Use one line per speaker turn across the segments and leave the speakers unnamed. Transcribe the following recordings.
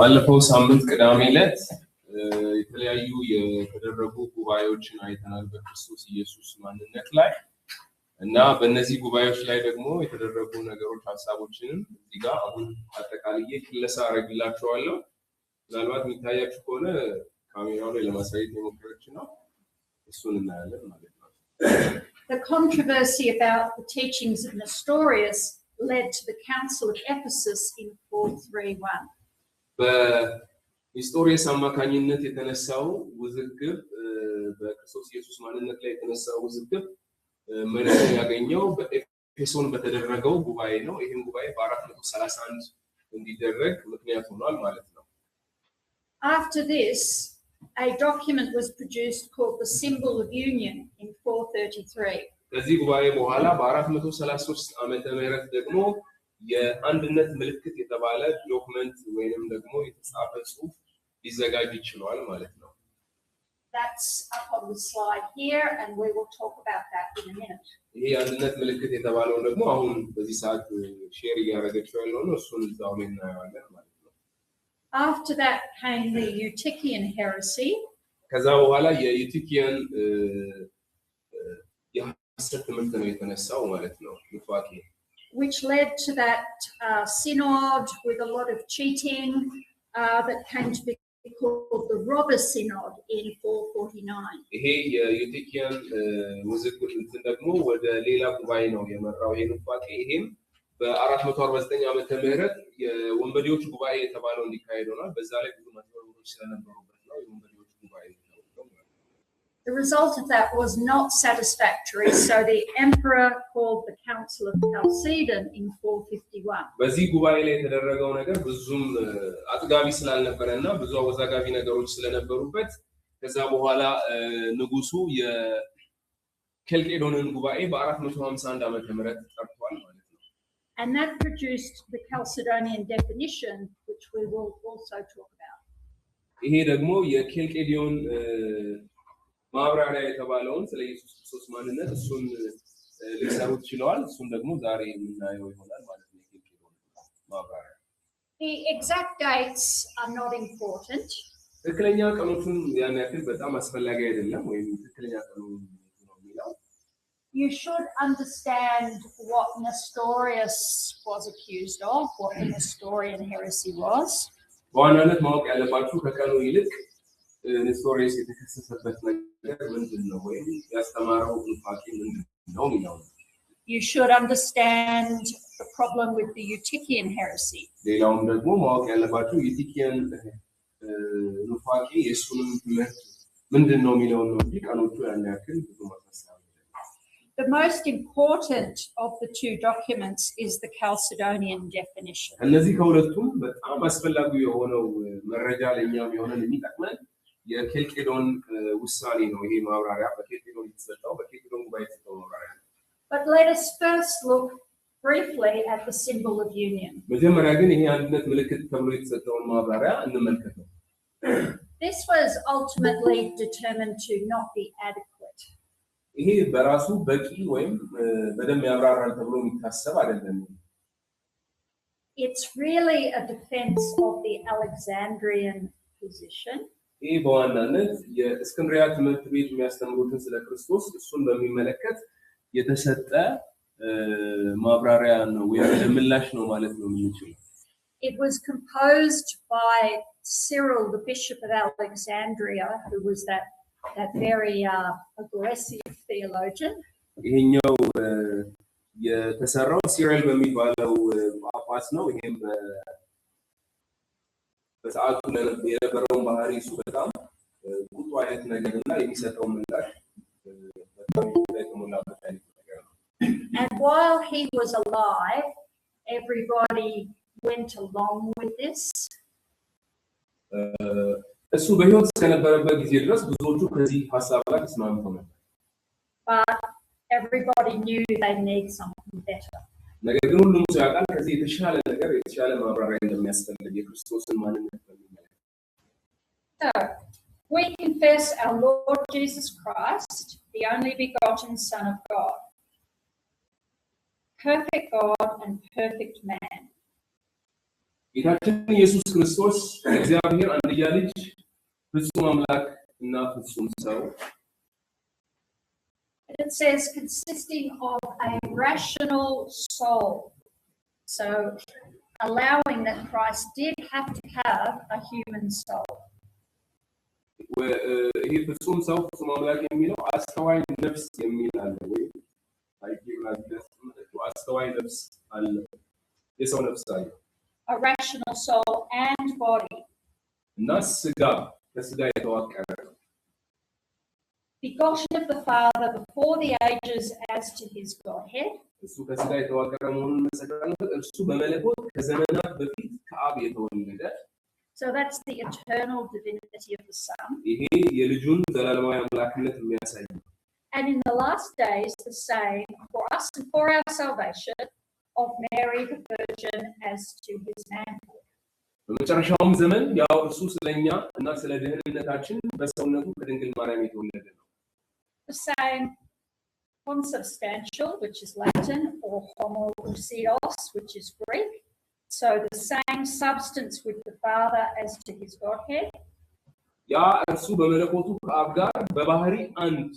ባለፈው ሳምንት ቅዳሜ ዕለት የተለያዩ የተደረጉ ጉባኤዎችን አይተናል በክርስቶስ ኢየሱስ ማንነት ላይ እና በእነዚህ ጉባኤዎች ላይ ደግሞ የተደረጉ ነገሮች ሐሳቦችንም እዚህ ጋር አሁን አጠቃላይ ክለሳ አረግላችኋለሁ። ምናልባት የሚታያችሁ ከሆነ ካሜራው ላይ ለማሳየት የሞከረች ነው። እሱን እናያለን ማለት ነው።
The controversy about the teachings of Nestorius led to the Council of Ephesus in 431.
በሂስቶሪየስ አማካኝነት የተነሳው ውዝግብ በክርስቶስ ኢየሱስ ማንነት ላይ የተነሳው ውዝግብ መልሱን ያገኘው በኤፌሶን በተደረገው ጉባኤ ነው። ይሄን ጉባኤ በ431 እንዲደረግ ምክንያት ሆኗል ማለት ነው።
After this, a document was produced called the Symbol of Union in 433.
ከዚህ ጉባኤ በኋላ በ433 ዓመተ ምህረት ደግሞ የአንድነት ምልክት የተባለ ዶክመንት ወይንም ደግሞ የተጻፈ ጽሑፍ ሊዘጋጅ ይችላል ማለት ነው።
That's up on the slide here and we will talk about that in a minute.
ይሄ የአንድነት ምልክት የተባለው ደግሞ አሁን በዚህ ሰዓት ሼር እያደረገችው ያለው ነው። እሱን እዛው ላይ እናያለን ማለት ነው።
After that came the Eutychian heresy.
ከዛ በኋላ የዩቲኪያን የሐሰት ትምህርት ነው የተነሳው ማለት ነው ኑፋቄ
which led to that synod with a lot of cheating that came to be called the Robber Synod in 449.
ይሄ የዩቲኪያን ውዝግብ ደግሞ ወደ ሌላ ጉባኤ ነው የመራው ይሄ ኑፋቄ። ይሄም በ449 ዓመተ ምህረት የወንበዴዎች ጉባኤ የተባለው እንዲካሄድ ሆኗል። በዛ ላይ ብዙ ማጭበርበሮች ስለነበሩበት ነው የወንበዴዎች ጉባኤ።
The result of that was not satisfactory, so the emperor called the Council of Chalcedon in 451.
በዚህ ጉባኤ ላይ የተደረገው ነገር ብዙም አጥጋቢ ስላልነበረና ብዙ አወዛጋቢ ነገሮች ስለነበሩበት ከዛ በኋላ ንጉሱ የኬልቄዶንን ጉባኤ በ451 ዓመተ ምህረት ጠርቷል ማለት ነው።
And that produced the Chalcedonian definition, which we will also talk about.
ይሄ ደግሞ የኬልቄዶን ማብራሪያ የተባለውን ስለ ኢየሱስ ክርስቶስ ማንነት እሱን ሊሰሩት ችለዋል። እሱን ደግሞ ዛሬ የምናየው ይሆናል ማለት ነው። የኬልቄዶን ማብራሪያ
The exact dates are not important.
ትክክለኛ ቀኖቹን ያን ያክል በጣም አስፈላጊ አይደለም ወይም ትክክለኛ ቀኑ ነው የሚለው
You should understand what Nestorius was accused of, what the Nestorian heresy was.
በዋናነት ማወቅ ያለባችሁ ከቀኑ ይልቅ ኔስቶሪየስ የተከሰሰበት ነገር ምንድነው ወይም ያስተማረው ኑፋቄ ምንድነው የሚለው
You should understand the problem with the Eutychian heresy.
ሌላውም ደግሞ ማወቅ ያለባችሁ ዩቲኪያን ኑፋቄ የሱንም ትምህርት ምንድነው የሚለው ነው እንጂ ቀኖቹ ያን ያክል ብዙ ማሳሰብ
The most important of the two documents is the Chalcedonian definition.
እነዚህ ከሁለቱም በጣም አስፈላጊ የሆነው መረጃ ለኛም የሆነን የሚጠቅመን የኬልቄዶን ውሳኔ ነው። ይሄ ማብራሪያ በኬልቄዶን የተሰጠው በኬልቄዶን ጉባኤ የተሰጠው ማብራሪያ ነው።
But let us first look briefly at the symbol of union.
መጀመሪያ ግን ይሄ አንድነት ምልክት ተብሎ የተሰጠውን ማብራሪያ እንመልከተው።
This was ultimately determined to not be adequate.
ይሄ በራሱ በቂ ወይም በደም ያብራራል ተብሎ የሚታሰብ አይደለም።
It's really a defense of the Alexandrian position.
ይሄ በዋናነት የእስክንድሪያ ትምህርት ቤት የሚያስተምሩትን ስለ ክርስቶስ እሱን በሚመለከት የተሰጠ ማብራሪያ ነው ወይም ምላሽ ነው ማለት ነው የምንችለው።
It was composed by Cyril, the Bishop of Alexandria, who was that very aggressive theologian.
ይሄኛው የተሰራው ሲሪል በሚባለው ጳጳስ ነው። ይሄም በሰዓቱ የነበረውን ባህሪ እሱ በጣም ቁጡ አይነት ነገርና የሚሰጠው ምላሽ በጣም የተሞላበት አይነት ነገር ነው።
And while he was alive, everybody went along with this.
እሱ በህይወት እስከነበረበት ጊዜ ድረስ ብዙዎቹ ከዚህ ሐሳብ ጋር ተስማምተው ነበር።
But everybody knew they need something better.
ነገር ግን ሁሉም ሰው ያውቃል ከዚህ የተሻለ ነገር የተሻለ ማብራሪያ እንደሚያስፈልግ የክርስቶስን ማንነት በሚመለከት።
So, we confess our Lord Jesus Christ, the only begotten Son of God, perfect God and perfect man.
ጌታችን ኢየሱስ ክርስቶስ እግዚአብሔር አንድያ ልጅ ፍጹም አምላክ እና ፍጹም ሰው
It says consisting of a rational soul. So allowing that Christ did have to have a human soul.
ይሄ ፍጹም ሰው ፍጹም አምላክ የሚለው አስተዋይ ነፍስ የሚል አለ ወይ አስተዋይ ነፍስ አለ የሰው ነፍስ አለ
A rational soul and body.
እና ስጋ ከስጋ የተዋቀረ ነው
Begotten of the Father before the ages as to his Godhead.
እሱ ከስጋ የተዋቀረ መሆኑን መሰከረበት እርሱ በመለኮት ከዘመናት በፊት ከአብ የተወለደ
So that's the eternal divinity of the Son.
ይሄ የልጁን ዘላለማዊ አምላክነት የሚያሳይ
And in the last days the same for us and for our salvation of Mary the Virgin as to his manhood.
በመጨረሻውም ዘመን ያው እርሱ ስለኛ እና ስለ ደህንነታችን በሰውነቱ ከድንግል ማርያም የተወለደ ነው
The same consubstantial, which is Latin, or homoousios, which is Greek. So the same substance with the Father as to his Godhead.
ያ እርሱ በመለኮቱ ከአብ ጋር በባህሪ አንድ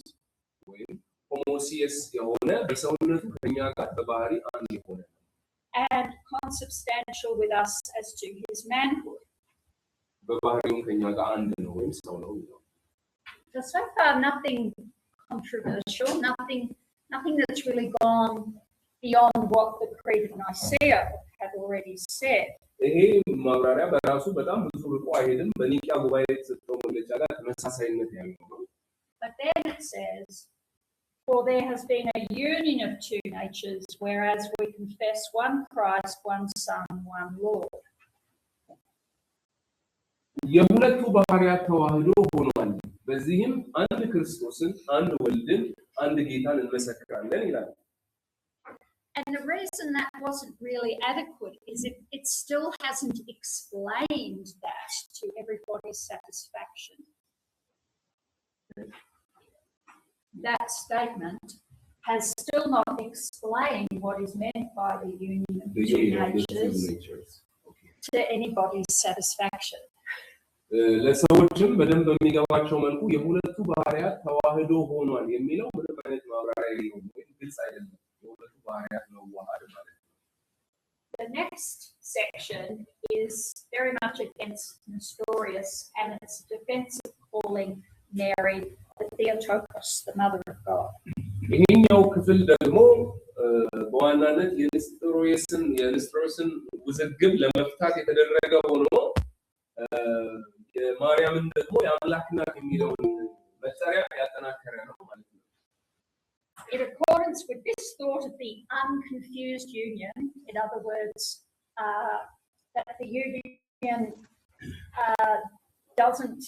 ወይም ሆሞሲየስ የሆነ በሰውነቱ ከኛ ጋር በባህሪ አንድ የሆነ
And consubstantial with us as to his manhood.
በባህሪው ከኛ ጋር አንድ ነው ወይም ሰው ነው
So far nothing controversial, nothing that's really gone beyond what the Creed of Nicaea had already said.
ይሄ ማብራሪያ በራሱ በጣም ብዙ ርቆ አይሄድም በኒቂያ ጉባኤ የተሰጠው መግለጫ ጋር ተመሳሳይነት ያለው ነው
But then it says, for there has been a union of two natures, whereas we confess one Christ, one Son, one Lord.
የሁለቱ ባህሪያት ተዋህዶ ሆኗል በዚህም አንድ ክርስቶስን አንድ ወልድን አንድ ጌታን እንመሰክራለን ይላል
And the reason that wasn't really adequate is it still hasn't explained that to everybody's satisfaction. That statement has still not explained what is meant by the union of two natures to anybody's satisfaction.
ለሰዎችም በደንብ በሚገባቸው መልኩ የሁለቱ ባህሪያት ተዋህዶ ሆኗል የሚለው ምንም አይነት ማብራሪያ የለውም ወይ ግልጽ አይደለም የሁለቱ ባህሪያት ነው ዋሃድ ማለት ነው
The next section is very much against Nestorius and its defense of calling Mary the Theotokos, the mother of God.
ይሄኛው ክፍል ደግሞ በዋናነት የንስጥሮስን ውዝግብ ለመፍታት የተደረገ ሆኖ የማርያምን ደግሞ የአምላክ እናት የሚለውን መጠሪያ ያጠናከረ ነው ማለት ነው
In accordance with this thought of the unconfused union, in other words, that the union doesn't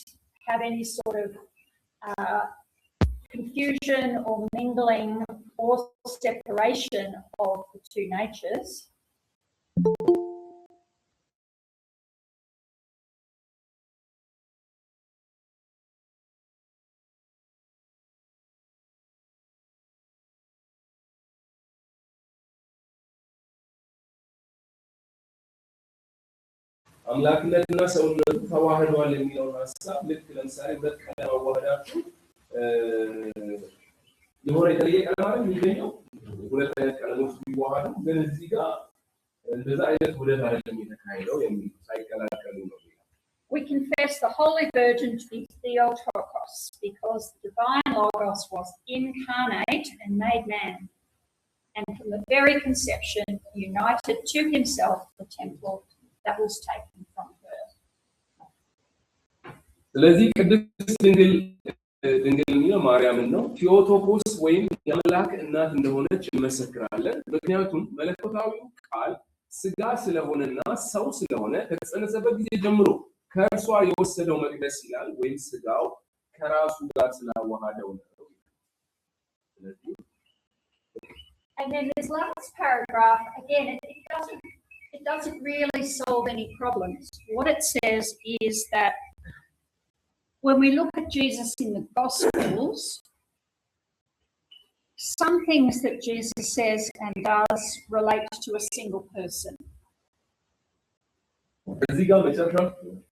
have any sort of confusion or mingling or separation of the two natures.
አምላክነትና ሰውነቱ ተዋህዷል የሚለው ሐሳብ ልክ ለምሳሌ በቀለም አዋህዳችሁ የሆነ የተለየ ቀለም አይደል የሚገኘው ሁለት አይነት ቀለሞች ቢዋሃዱ ግን እዚህ ጋር እንደዛ አይነት ውህደት አይደለም የተካሄደው የሚል ሳይቀላቀሉ ነው
We confess the Holy Virgin to be Theotokos because the divine Logos was incarnate and made man, and from the very conception united to himself the temple that was taken from her.
ስለዚህ ቅድስት ድንግል ማርያምን ነው ቴዎቶኮስ ወይም የአምላክ እናት እንደሆነች እንመሰክራለን ምክንያቱም መለኮታዊው ቃል ስጋ ስለሆነና ሰው ስለሆነ ከተጸነሰበት ጊዜ ጀምሮ ከእርሷ የወሰደው መቅደስ ይላል ወይም ስጋው ከራሱ ጋር ስላዋሃደው ነው
And then this last paragraph again it doesn't really solve any problems. What it says is that when we look at Jesus in the Gospels, some things that Jesus says and does relate to a single person.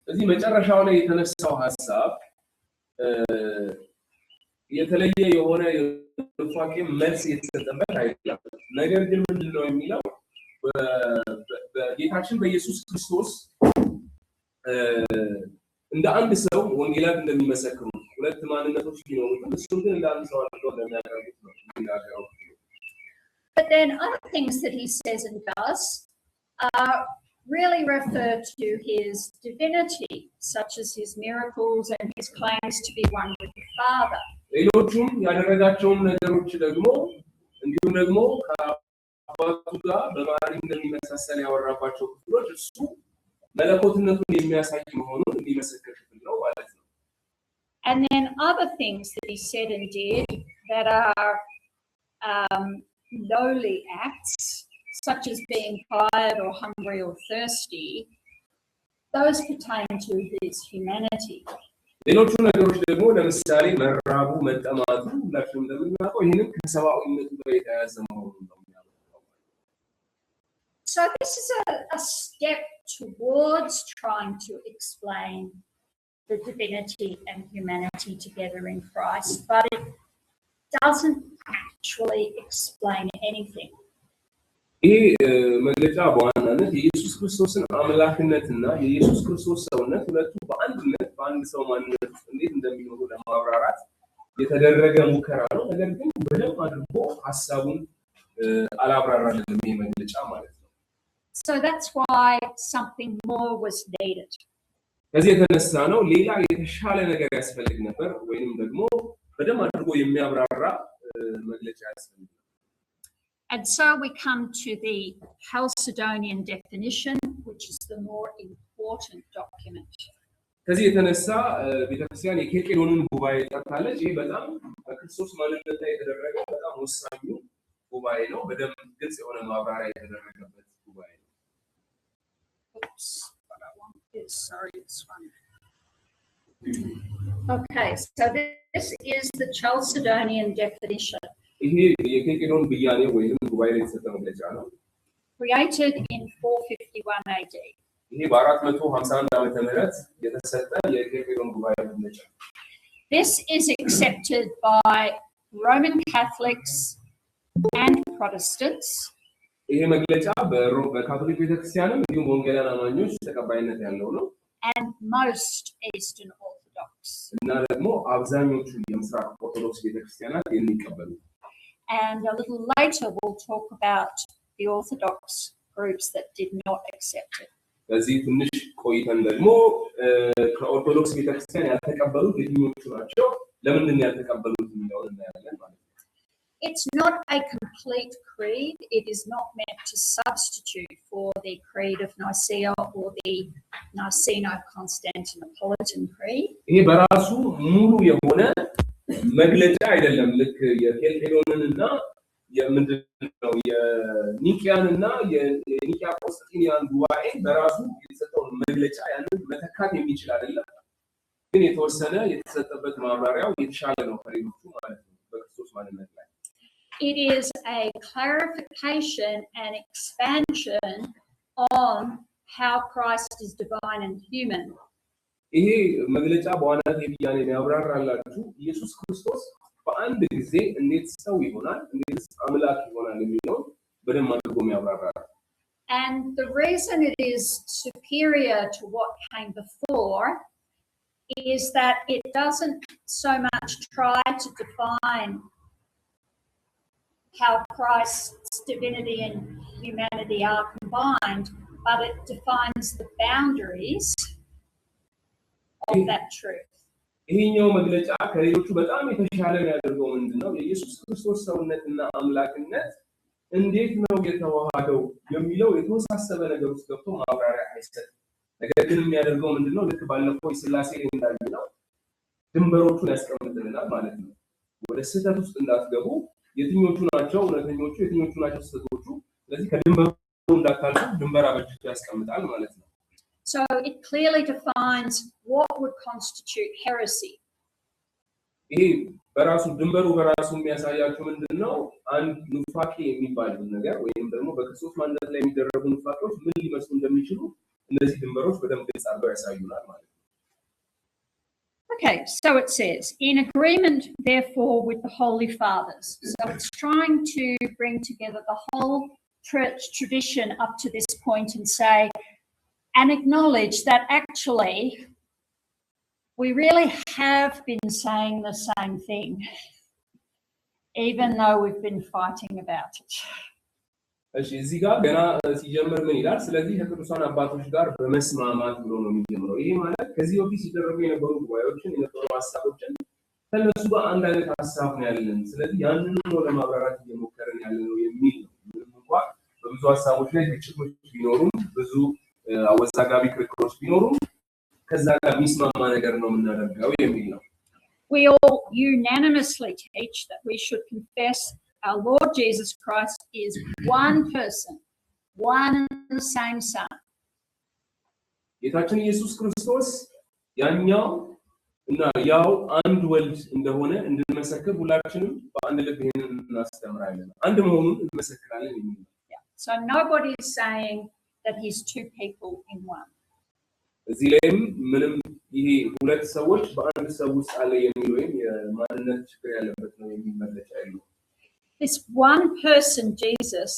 እዚህ መጨረሻው ላይ የተነሳው ሐሳብ የተለየ የሆነ የፋቂ መልስ የተሰጠበት አይደለም። ነገር ግን ምንድነው የሚለው በጌታችን በኢየሱስ ክርስቶስ እንደ አንድ ሰው ወንጌላት እንደሚመሰክሩ ሁለት ማንነቶች ቢኖሩትም እሱም ግን እንደ አንድ ሰው አድርገው እንደሚያቀርቡት ነው የሚናገረው።
But then other things that he says and does really refer to his divinity, such as his miracles and his claims to be one with the Father.
ሌሎቹም ያደረጋቸውም ነገሮች ደግሞ እንዲሁም ደግሞ ከአባቱ ጋር በባህሪ እንደሚመሳሰል ያወራባቸው ክፍሎች እሱ መለኮትነቱን የሚያሳይ መሆኑን እንዲመሰክር ነው ማለት ነው።
And then other things that he said and did that are lowly acts, such as being tired or hungry or thirsty, those pertain to his humanity.
ሌሎቹ ነገሮች ደግሞ ለምሳሌ መራቡ መጠማቱ ሁላችንም እንደምናውቀው ይሄንን ከሰብአዊነቱ ጋር የተያያዘ መሆኑን ነው የሚያመለክተው።
So this is a step towards trying to explain the divinity and humanity together in Christ, but it doesn't actually explain anything.
ይህ መግለጫ በዋናነት የኢየሱስ ክርስቶስን አምላክነትና የኢየሱስ ክርስቶስ ሰውነት ሁለቱ በአንድነት በአንድ ሰው ማንነት ውስጥ እንዴት እንደሚኖሩ ለማብራራት የተደረገ ሙከራ ነው። ነገር ግን በደንብ አድርጎ ሐሳቡን አላብራራልንም ይህ መግለጫ ማለት ነው።
So that's why something more was needed.
ከዚህ የተነሳ ነው ሌላ የተሻለ ነገር ያስፈልግ ነበር ወይንም ደግሞ በደንብ አድርጎ የሚያብራራ መግለጫ ያስፈልግ።
And so we come to the Chalcedonian definition, which is the more important document.
ከዚህ የተነሳ ቤተክርስቲያን የኬልቄዶንን ጉባኤ ጠርታለች። ይህ በጣም በክርስቶስ ማንነት ላይ የተደረገ በጣም ወሳኙ ጉባኤ ነው። በደንብ ግልጽ የሆነ ማብራሪያ የተደረገበት ጉባኤ ነው።
Oops, what I want is, sorry, this one. Okay, so this is the Chalcedonian definition.
ይሄ የኬልቄዶን ብያኔ ወይም ጉባኤ ላይ የተሰጠ መግለጫ ነው።
Created in 451 AD.
ይሄ በ451 ዓመተ ምህረት የተሰጠ የኬልቄዶን ጉባኤ መግለጫ።
This is accepted by Roman Catholics and Protestants.
ይሄ መግለጫ በካቶሊክ ቤተክርስቲያንም እንዲሁም ወንጌላውያን አማኞች ተቀባይነት ያለው ነው።
And most Eastern Orthodox.
እና ደግሞ አብዛኞቹ የምስራቅ ኦርቶዶክስ ቤተክርስቲያናት የሚቀበሉ።
And a little later we'll talk about the Orthodox groups that did not accept it.
በዚህ ትንሽ ቆይተን ደግሞ ከኦርቶዶክስ ቤተክርስቲያን ያልተቀበሉት የትኞቹ ናቸው ለምንድን ነው ያልተቀበሉት የሚለውን እናያለን ማለት ነው።
It's not a complete creed. It is not meant to substitute for the Creed of Nicaea or the Niceno-Constantinopolitan Creed.
ይሄ በራሱ ሙሉ የሆነ መግለጫ አይደለም። ልክ የኬልቄዶንንና የምንድነው የኒቂያንና የኒቂያ ቆስጠንጢንያን ጉባኤ በራሱ የተሰጠው መግለጫ ያንን መተካት የሚችል አይደለም። ግን የተወሰነ የተሰጠበት ማብራሪያው የተሻለ ነው ከሌሎቹ ማለት ነው በክርስቶስ ማንነት ላይ።
It is a clarification and expansion on how Christ is divine and human.
ይሄ መግለጫ በዋናነት የብያኔ የሚያብራራላችሁ ኢየሱስ ክርስቶስ በአንድ ጊዜ እንዴት ሰው ይሆናል እንዴት አምላክ ይሆናል የሚለው በደንብ አድርጎ የሚያብራራል።
And the reason it is superior to what came before is that it doesn't so much try to define how Christ's divinity and humanity are combined, but it defines the boundaries of that truth.
ይሄኛው መግለጫ ከሌሎቹ በጣም የተሻለ የሚያደርገው ምንድነው? የኢየሱስ ክርስቶስ ሰውነትና አምላክነት እንዴት ነው የተዋሃደው የሚለው የተወሳሰበ ነገር ውስጥ ገብቶ ማብራሪያ አይሰጥም። ነገር ግን የሚያደርገው ምንድነው? ልክ ባለፈው የሥላሴ እንዳልነው ድንበሮቹን ያስቀምጥልናል ማለት ነው። ወደ ስህተት ውስጥ እንዳትገቡ የትኞቹ ናቸው እውነተኞቹ የትኞቹ ናቸው ስህተቶቹ፣ ስለዚህ ከድንበሩ እንዳታልፉ ድንበር አበጅቶ ያስቀምጣል ማለት ነው።
So it clearly defines what would constitute heresy.
ይሄ በራሱ ድንበሩ በራሱ የሚያሳያቸው ምንድነው? አንድ ኑፋቄ የሚባል ነገር ወይም ደግሞ በክርስቶስ ማንነት ላይ የሚደረጉ ኑፋቄዎች ምን ሊመስሉ እንደሚችሉ እነዚህ ድንበሮች በደንብ ግልጽ አድርገው ያሳዩናል ማለት ነው።
Okay, so it says, in agreement, therefore, with the Holy Fathers. So it's trying to bring together the whole church tradition up to this point and say, and acknowledge that actually we really have been saying the same thing, even though we've been fighting about it.
እሺ እዚህ ጋር ገና ሲጀምር ምን ይላል? ስለዚህ ከቅዱሳን አባቶች ጋር በመስማማት ብሎ ነው የሚጀምረው። ይሄ ማለት ከዚህ በፊት ሲደረጉ የነበሩ ጉባኤዎችን የነበሩ ሐሳቦችን ከነሱ ጋር አንድ አይነት ሐሳብ ነው ያለን። ስለዚህ ያንን ነው ለማብራራት እየሞከረን ያለነው የሚል ነው። ምንም እንኳን በብዙ ሐሳቦች ላይ ግጭቶች ቢኖሩም ብዙ አወዛጋቢ ክርክሮች ቢኖሩም ከዛ ጋር የሚስማማ ነገር ነው የምናደርገው የሚል ነው።
We all unanimously teach that we should confess our Lord Jesus Christ is one person, one and the same Son.
ጌታችን ኢየሱስ ክርስቶስ ያኛው እና ያው አንድ ወልድ እንደሆነ እንድንመሰክር ሁላችንም በአንድ ልብ ይሄንን እናስተምራለን። አንድ መሆኑን እንመሰክራለን የሚል ነው።
So nobody is saying that he's two people in one.
እዚህ ላይም ምንም ይሄ ሁለት ሰዎች በአንድ ሰው ውስጥ አለ የሚል ወይም የማንነት ችግር ያለበት ነው የሚል መግለጫ የለውም።
This one person, Jesus,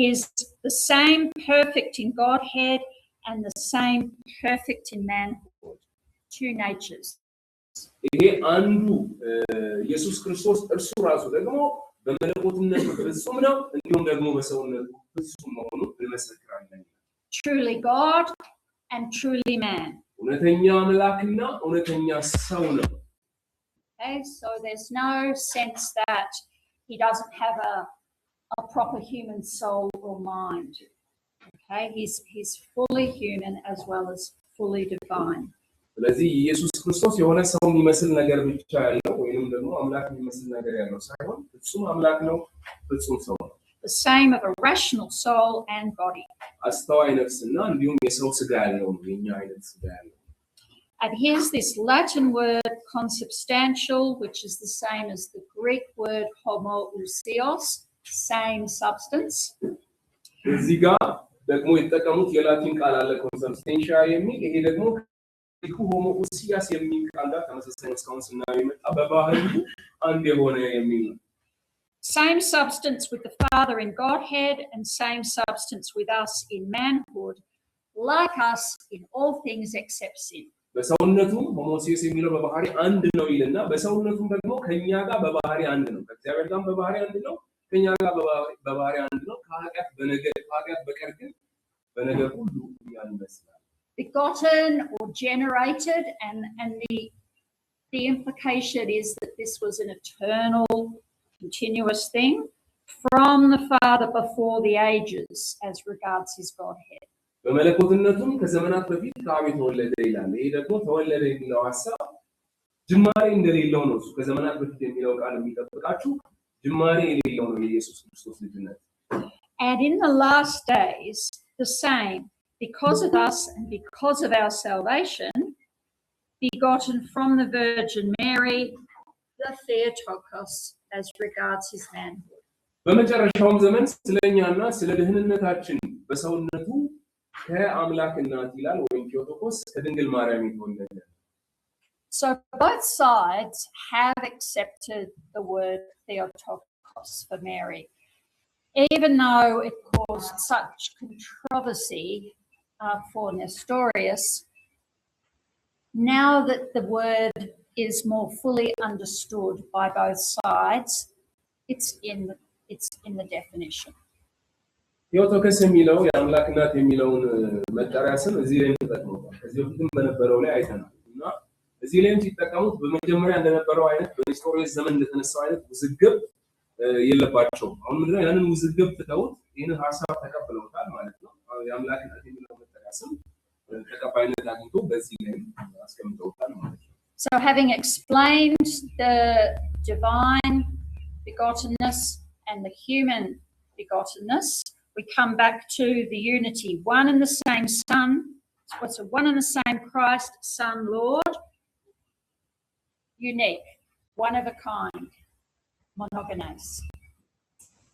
is the same perfect in Godhead and the same perfect in manhood, two natures.
ይሄ አንዱ ኢየሱስ ክርስቶስ እርሱ ራሱ ደግሞ በመለኮትነቱ ፍጹም ነው እንዲሁም ደግሞ በሰውነቱ ፍጹም መሆኑን እንመሰክራለን።
Truly God and truly man.
እውነተኛ አምላክና እውነተኛ ሰው ነው።
Okay, so there's no sense that he doesn't have a proper human soul or mind. Okay, he's fully human as well as fully divine.
ስለዚህ ኢየሱስ ክርስቶስ የሆነ ሰው የሚመስል ነገር ብቻ ያለው ወይንም ደግሞ አምላክ የሚመስል ነገር ያለው ሳይሆን ፍጹም አምላክ ነው፣ ፍጹም ሰው ነው።
The same of a rational soul and body.
አስተዋይ ነፍስና እንዲሁም የሰው ስጋ ያለው ነው፣ የኛ አይነት ስጋ ያለው።
And here's this Latin word consubstantial, which is the same as the Greek word homoousios, same substance.
እዚህ ጋር ደግሞ የተጠቀሙት የላቲን ቃል አለ consubstantia የሚል። ይሄ ደግሞ ግሪኩ homoousios የሚል ቃል ጋር ተመሳሳይ እስካሁን ስናየው የመጣ በባህሪው አንድ የሆነ የሚል ነው።
Same substance with the Father in Godhead and same substance with us in manhood, like us in all things except sin.
በሰውነቱም ሆሞሲዮስ የሚለው በባህሪ አንድ ነው ይልና በሰውነቱም ደግሞ ከኛ ጋር በባህሪ አንድ ነው። ከእግዚአብሔር ጋር በባህሪ አንድ ነው፣ ከኛ ጋር በባህሪ አንድ ነው። ከኃጢአት በቀር ግን በነገር ሁሉ እኛን ይመስላል።
Begotten or generated, and the implication is that this was an eternal, continuous thing from the Father before the ages as regards his Godhead.
በመለኮትነቱም ከዘመናት በፊት ከአብ የተወለደ ይላል። ይሄ ደግሞ ተወለደ የሚለው ሐሳብ ጅማሬ እንደሌለው ነው። እሱ ከዘመናት በፊት የሚለው ቃል የሚጠብቃችሁ ጅማሬ የሌለው ነው የኢየሱስ ክርስቶስ ልጅነት።
And in the last days, the same, because of us and because of our salvation, begotten from the Virgin Mary, the Theotokos, as regards his manhood.
በመጨረሻውም ዘመን ስለኛና ስለ ደህንነታችን በሰውነቱ ከአምላክ እናት ይላል ወይም ቴዎቶኮስ ከድንግል ማርያም የተወለደ።
So both sides have accepted the word Theotokos for Mary, even though it caused such controversy for Nestorius. Now that the word is more fully understood by both sides, it's in the definition.
ቴዎቶኮስ የሚለው የአምላክ እናት የሚለውን መጠሪያ ስም እዚህ ላይ ተጠቅመዋል። ከዚህ በፊትም በነበረው ላይ አይተናል እና እዚህ ላይም ሲጠቀሙት በመጀመሪያ እንደነበረው አይነት በኔስቶሪየስ ዘመን እንደተነሳው አይነት ውዝግብ የለባቸውም። አሁን ምንድነው ያንን ውዝግብ ትተውት ይህንን ሐሳብ ተቀብለውታል ማለት ነው። የአምላክ እናት የሚለው መጠሪያ ስም ተቀባይነት አግኝቶ በዚህ ላይ አስቀምጠውታል ማለት ነው።
So having explained the divine begottenness and the human begottenness, we come back to the unity, one and the same Son, what's a one and the same Christ, Son, Lord, unique, one of a kind, monogenes.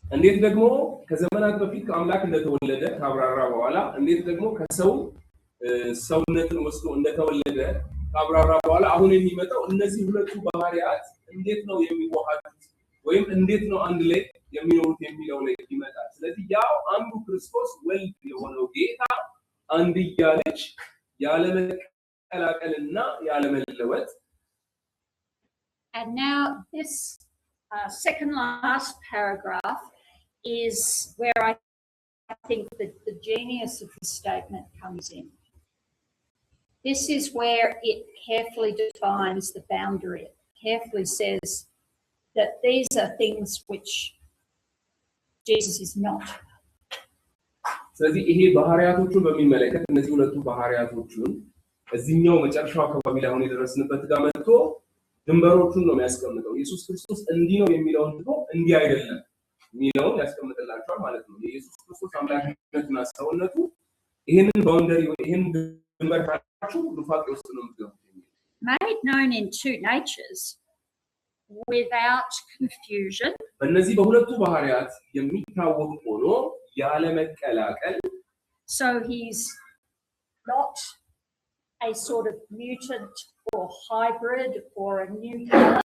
እንዴት ደግሞ ከዘመናት በፊት ከአምላክ እንደተወለደ ካብራራ በኋላ እንዴት ደግሞ ከሰው ሰውነትን ወስዶ እንደተወለደ ካብራራ በኋላ አሁን የሚመጣው እነዚህ ሁለቱ ባህሪያት እንዴት ነው የሚዋሃዱት ወይም እንዴት ነው አንድ ላይ የሚኖሩት የሚለው ላይ ይመጣል። ስለዚህ ያው አንዱ ክርስቶስ ወልድ የሆነው ጌታ አንድያ ልጅ ያለመቀላቀልና ያለመለወጥ።
And now this second last paragraph is where I think the genius of the statement comes in. This is where it carefully defines the boundary. It carefully says that these are things which Jesus is not.
ስለዚህ ይሄ ባህሪያቶቹን በሚመለከት እነዚህ ሁለቱ ባህሪያቶቹን እዚህኛው መጨረሻው አካባቢ ላይ አሁን የደረስንበት ጋር መጥቶ ድንበሮቹን ነው የሚያስቀምጠው። ኢየሱስ ክርስቶስ እንዲህ ነው የሚለውን ትቶ እንዲህ አይደለም የሚለውን ያስቀምጥላቸዋል ማለት ነው። የኢየሱስ ክርስቶስ አምላክነትና ሰውነቱ ይሄንን ባውንደሪ ወይ ይሄን ድንበር ታችሁ ሉፋቄ ውስጥ ነው የምትገቡት።
Made known in two natures without confusion.
በእነዚህ በሁለቱ ባህሪያት የሚታወቅ ሆኖ ያለ መቀላቀል።
So he's not a sort of mutant or hybrid or a new color.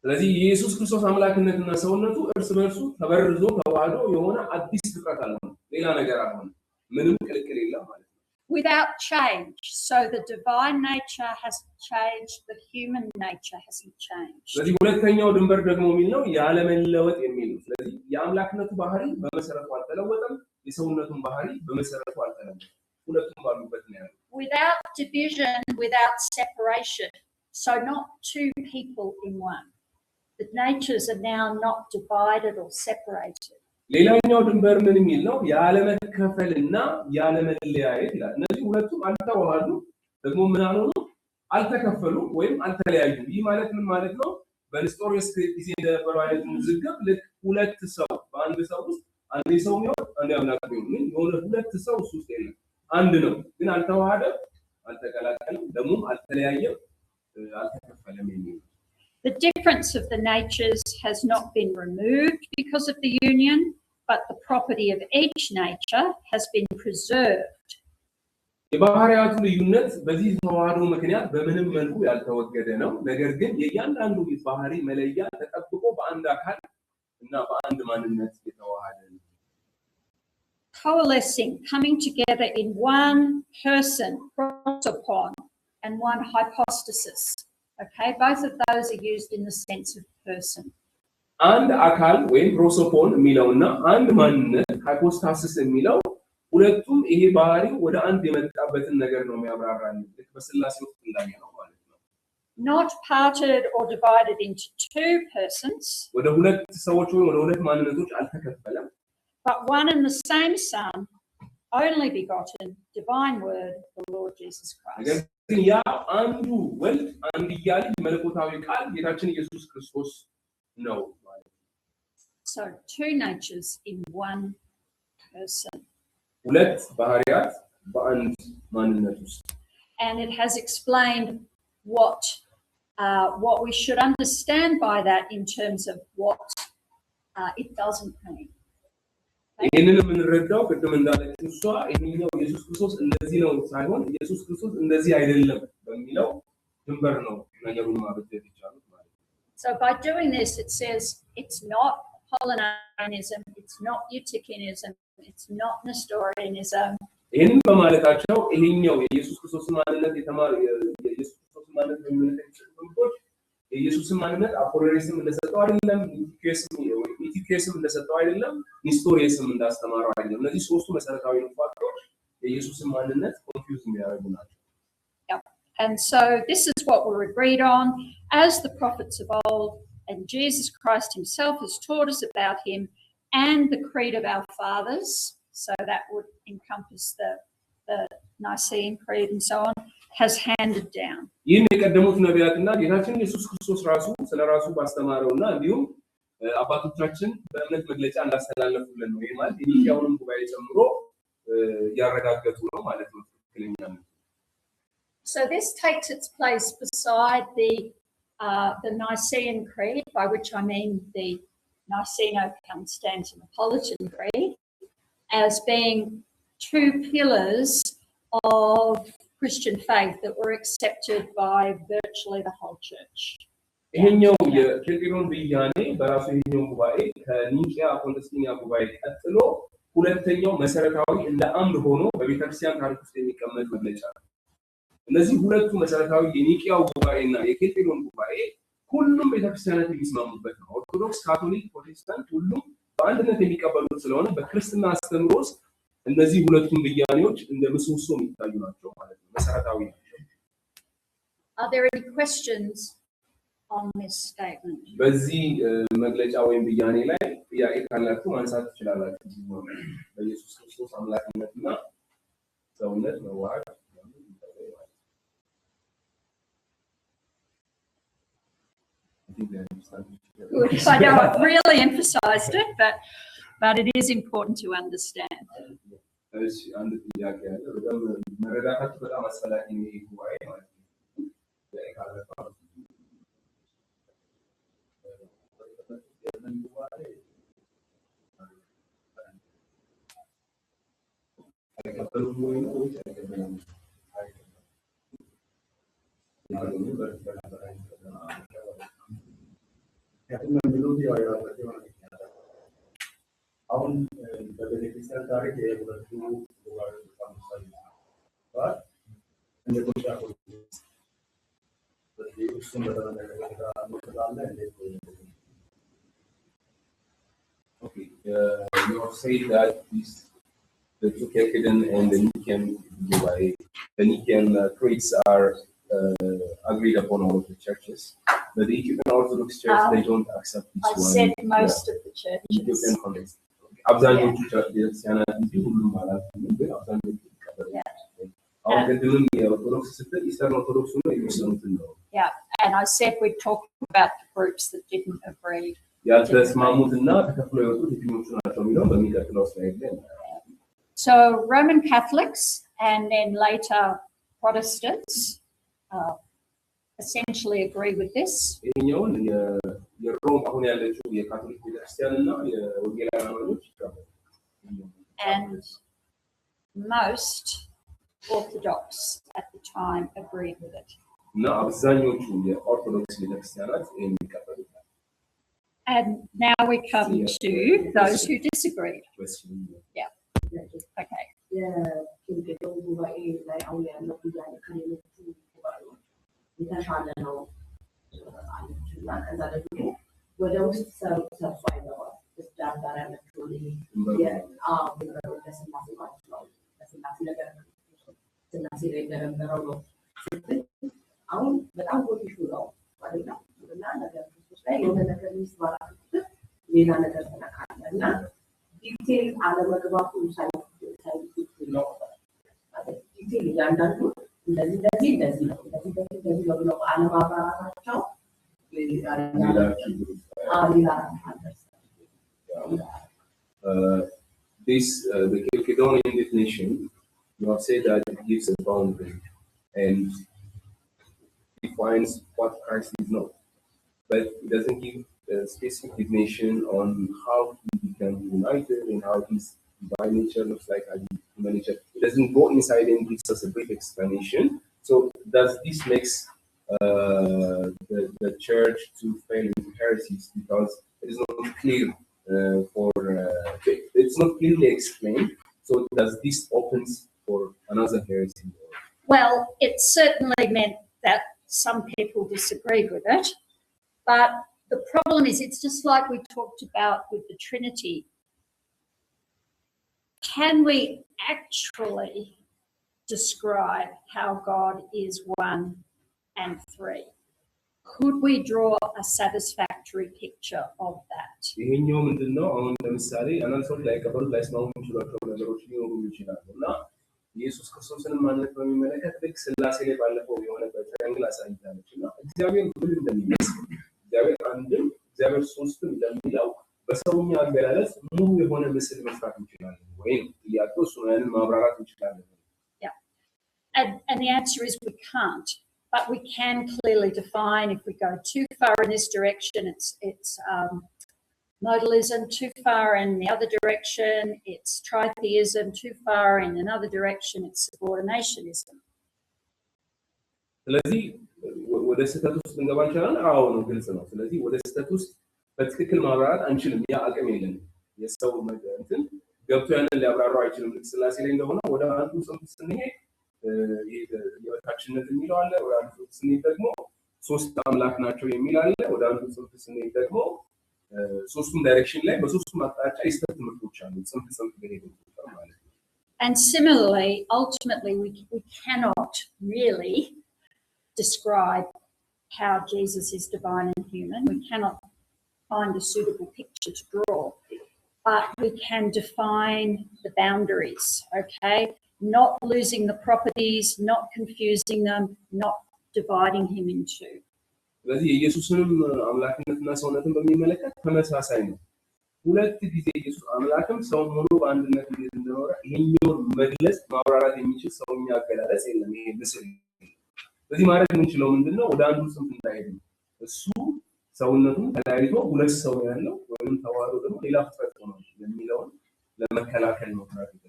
ስለዚህ ኢየሱስ ክርስቶስ አምላክነትና ሰውነቱ እርስ በርሱ ተበርዞ ተዋህዶ የሆነ አዲስ ፍጥረት አልሆነ፣ ሌላ ነገር አልሆነ፣ ምንም ቅልቅል የለም ማለት ነው።
Without change. So the divine nature has changed, the human nature hasn't changed.
ስለዚህ ሁለተኛው ድንበር ደግሞ የሚለው ያለ መለወጥ የሚል ነው። ስለዚህ የአምላክነቱ ባህሪ በመሰረቱ አልተለወጠም፣ የሰውነቱን ባህሪ በመሰረቱ አልተለወጠም። ሁለቱም ባሉበት ነው ያለው።
Without division, without separation. So not two people in one. The natures are now not divided or separated.
ሌላኛው ድንበር ምን የሚል ነው? ያለ መከፈልና ያለ መለያየት ይላል። እነዚህ ሁለቱም አልተዋሃዱ፣ ደግሞ ምን አልሆኑ? አልተከፈሉ ወይም አልተለያዩ። ይህ ማለት ምን ማለት ነው? በንስጦሪዮስ ጊዜ እንደነበረው አይነት ውዝግብ ልክ ሁለት ሰው በአንድ ሰው ውስጥ አንድ ሰው ነው አንድ አምላክ ነው። ምን የሆነ ሁለት ሰው ውስጥ የለም፣ አንድ ነው፣ ግን አልተዋሃደም፣ አልተቀላቀለም፣ ደግሞ አልተለያየም፣ አልተከፈለም የሚል።
The difference of the natures has not been removed because of the union, but the property of each nature has been preserved.
የባህሪያቱ ልዩነት በዚህ ተዋህዶ ምክንያት በምንም መልኩ ያልተወገደ ነው። ነገር ግን የእያንዳንዱ ባህሪ መለያ ተጠብቆ በአንድ አካል እና በአንድ ማንነት የተዋሃደ ነው።
Coalescing, coming together in one person, prosopon, and one hypostasis. Okay, both of those are used in the sense of person.
አንድ አካል ወይም ፕሮሶፖን የሚለውና አንድ ማንነት ሃይፖስታሲስ የሚለው ሁለቱም ይሄ ባህሪ ወደ አንድ የመጣበትን ነገር ነው የሚያብራራልን። ልክ በስላሴ ውስጥ እንዳየነው ማለት ነው።
Not parted or divided into two persons.
ወደ ሁለት ሰዎች ወይ ወደ ሁለት ማንነቶች አልተከፈለም።
But one and the same Son, only begotten, divine word, the Lord Jesus Christ.
ግን ያ አንዱ ወልድ አንድያ ልጅ መለኮታዊ ቃል ጌታችን ኢየሱስ ክርስቶስ ነው ማለት ነው።
So two natures in one person.
ሁለት ባህሪያት በአንድ ማንነት ውስጥ.
And it has explained what we should understand by that in terms of what it doesn't mean.
ይሄንን የምንረዳው ቅድም እንዳለችው እሷ ይሄኛው ኢየሱስ ክርስቶስ እንደዚህ ነው ሳይሆን ኢየሱስ ክርስቶስ እንደዚህ አይደለም በሚለው ድንበር ነው ነገሩን ማበጀት ይቻላል ማለት ነው።
So by doing this it says it's not Apollinarianism, it's not Eutychianism, it's not Nestorianism.
ይሄንን በማለታቸው ይሄኛው የኢየሱስ ክርስቶስ ማንነት የተማሩ የኢየሱስ ክርስቶስ ማንነት የሚመለከቱ የኢየሱስ ማንነት አፖሎኒስም እንደሰጠው አይደለም፣ ኢቲኬስም እንደሰጠው አይደለም፣ ኒስቶሪየስም እንዳስተማረው አይደለም። እነዚህ ሶስቱ መሰረታዊ ፋክተሮች የኢየሱስ ማንነት ኮንፊውዝ የሚያደርጉ ናቸው።
And so this is what we're agreed on as the prophets of old, and Jesus Christ himself has taught us about him, and the creed of our fathers, so that would encompass the Nicene Creed and so on, has handed down.
ይህን የቀደሙት ነቢያትና ጌታችን ኢየሱስ ክርስቶስ ራሱ ስለራሱ ባስተማረውና እንዲሁም አባቶቻችን በእምነት መግለጫ እንዳስተላለፉልን ነው። ይሄ ማለት የኒቅያውንም ጉባኤ ጨምሮ ያረጋገጡ ነው ማለት ነው። ትክክለኛ ነው።
So this takes its place beside the Nicene Creed, by which I mean the Niceno-Constantinopolitan Creed, as being two pillars of Christian faith that were accepted by virtually the whole church.
ይሄኛው የኬልቄዶን ብያኔ በራሱ ይሄኛው ጉባኤ ከኒቂያ ኮንስታንቲኒያ ጉባኤ ቀጥሎ ሁለተኛው መሰረታዊ እንደ አንድ ሆኖ በቤተክርስቲያን ታሪክ ውስጥ የሚቀመጥ መግለጫ ነው። እነዚህ ሁለቱ መሰረታዊ የኒቂያው ጉባኤና የኬልቄዶን ጉባኤ ሁሉም ቤተክርስቲያናት የሚስማሙበት ነው። ኦርቶዶክስ፣ ካቶሊክ፣ ፕሮቴስታንት ሁሉም በአንድነት የሚቀበሉት ስለሆነ በክርስትና አስተምህሮ ውስጥ እነዚህ ሁለቱም ብያኔዎች እንደ ምሰሶ የሚታዩ ናቸው ማለት ነው። መሰረታዊ ናቸው።
Are there any questions on this statement?
በዚህ መግለጫ ወይም ብያኔ ላይ ጥያቄ ካላችሁ ማንሳት ትችላላችሁ። በኢየሱስ ክርስቶስ አምላክነትና ሰውነት መዋሃድ
I know I've really emphasised it, but it is important to understand.
እሺ አንድ ጥያቄ አለ። በጣም መረዳታችሁ በጣም አስፈላጊ ነው። ይሄ ጉባኤ ማለት ነው።
አሁን በቤተክርስቲያን ታሪክ የሁለቱ ጉባኤዎች ተመሳሳይ ናቸው። እንደ ኢትዮጵያ ፖለቲክስ በዚህ እሱም በተመለከተ አለ እንዴት?
Okay, you have said that the two Chalcedon and the Nicaean creeds are agreed upon all of the churches. But the Ethiopian Orthodox Church, they don't accept this
I
one.
said most of the churches.
Ethiopian context. አብዛኞቹ ቤተክርስቲያናት እንጂ ሁሉም ማለት ነው፣ ግን አብዛኞቹ ይቀበላሉ። አሁን ቅድምም የኦርቶዶክስ ስትል ኢስተርን ኦርቶዶክስ ነው የሚወስኑትን ነው።
Yeah, and I said we'd talk about the groups that didn't agree.
ያልተስማሙትና ተከፍሎ የወጡት የትኞቹ ናቸው የሚለው በሚቀጥለው ስላይድ ላይ እናያለን።
So Roman Catholics and then later Protestants essentially agree with this.
ይሄኛውን የሮም አሁን ያለችው የካቶሊክ ቤተክርስቲያንና የወንጌላውያን አማኞች ይቀበላሉ።
And most Orthodox at the time agreed with it.
እና አብዛኞቹ የኦርቶዶክስ ቤተክርስቲያናት ይሄን ይቀበላሉ።
And now we come to those who disagreed. Yeah. Okay.
የኬልቄዶን ጉባኤ ላይ አሁን ያለው ብያኔ ከሌሎቹ ጉባኤዎች የተሻለ ነው አለችና ከዛ ደግሞ ወደ ውስጥ ሰርጾ አይገባም። ዳር ዳር ያለችው ለስላሴ ማለት ነው። ለስላሴ ነገር ስላሴ ላይ እንደነበረው ነው ስትል አሁን በጣም ጎትሹ ነው ማለት ነው። እና ነገር ላይ የሆነ ነገር ሚስባራችሁ ሌላ ነገር ተነካለ እና ዲቴል አለመግባቱ ሳይሆን ነው ዲቴል እያንዳንዱ እንደዚህ ነው ብለው አለማብራራታቸው
the Chalcedonian definition, you have said that it gives a boundary and defines what Christ is not, but it doesn't give a specific definition on how he becomes united and how his divine nature looks like as human nature. It doesn't go inside and gives us a brief explanation. So does this makes the church to fail into heresies because it is not clear it's not clearly explained. So does this opens for another heresy?
Well, it certainly meant that some people disagreed with it, but the problem is it's just like we talked about with the Trinity. Can we actually describe how God is one and three? Could we draw a satisfactory picture of that?
ይሄኛው ምንድነው? አሁን ለምሳሌ አንዳንድ ሰዎች ላይ ቀበሉ ላይ ስማሙ የሚችሏቸው ነገሮች ሊኖሩ ይችላሉ እና ኢየሱስ ክርስቶስን ማንነት በሚመለከት ልክ ስላሴ ላይ ባለፈው የሆነ በትሪያንግል አሳይታለች እና እግዚአብሔር ምን እንደሚመስል እግዚአብሔር አንድም እግዚአብሔር ሶስትም እንደሚለው በሰውኛ አገላለጽ ሙሉ የሆነ ምስል መስራት እንችላለን ወይ ነው ጥያቄው። እሱን ያንን ማብራራት እንችላለን።
Yeah, and the answer is we can't, but we can clearly define. If we go too far in this direction, it's modalism too far in the other direction, it's tritheism too far in another direction, it's subordinationism.
ስለዚህ ወደ ስህተት ውስጥ ልንገባ እንችላለን። አዎ ነው፣ ግልጽ ነው። ስለዚህ ወደ ስህተት ውስጥ በትክክል ማብራራት አንችልም። ያ አቅም የለንም። የሰው እንትን ገብቶ ያንን ሊያብራራው አይችልም። ልክ ስላሴ ላይ እንደሆነ ወደ አንዱ ጽንፍ ስንሄድ የበታችነት የሚለው አለ። ወደ አንዱ ጽንፍ ስንሄድ ደግሞ ሶስት አምላክ ናቸው የሚል አለ። ወደ አንዱ ጽንፍ ስንሄድ ደግሞ ሶስቱም ዳይሬክሽን ላይ በሶስቱም አቅጣጫ የስህተት ትምህርቶች አሉ። ጽንፍ በሄደ ማለት ነው።
And similarly, ultimately, we cannot really describe how Jesus is divine and human. We cannot find a suitable picture to draw, but we can define the boundaries, okay? Not losing the properties, not confusing them, not dividing him in two.
ስለዚህ የኢየሱስንም አምላክነትና ሰውነትን በሚመለከት ተመሳሳይ ነው። ሁለት ጊዜ ኢየሱስ አምላክም ሰውም ሆኖ በአንድነት እንደኖረ ይሄኛውን መግለጽ ማብራራት የሚችል ሰውኛ አገላለጽ የለም። ይሄ ምስል ስለዚህ ማድረግ የምንችለው ምንድነው? ወደ አንዱ ጽንፍ እንዳይሄድ ነው። እሱ ሰውነቱን ተለያይቶ ሁለት ሰው ያለው ወይም ተዋህዶ ደግሞ ሌላ ፍጥረት ነው የሚለውን ለመከላከል ነው ማለት ነው።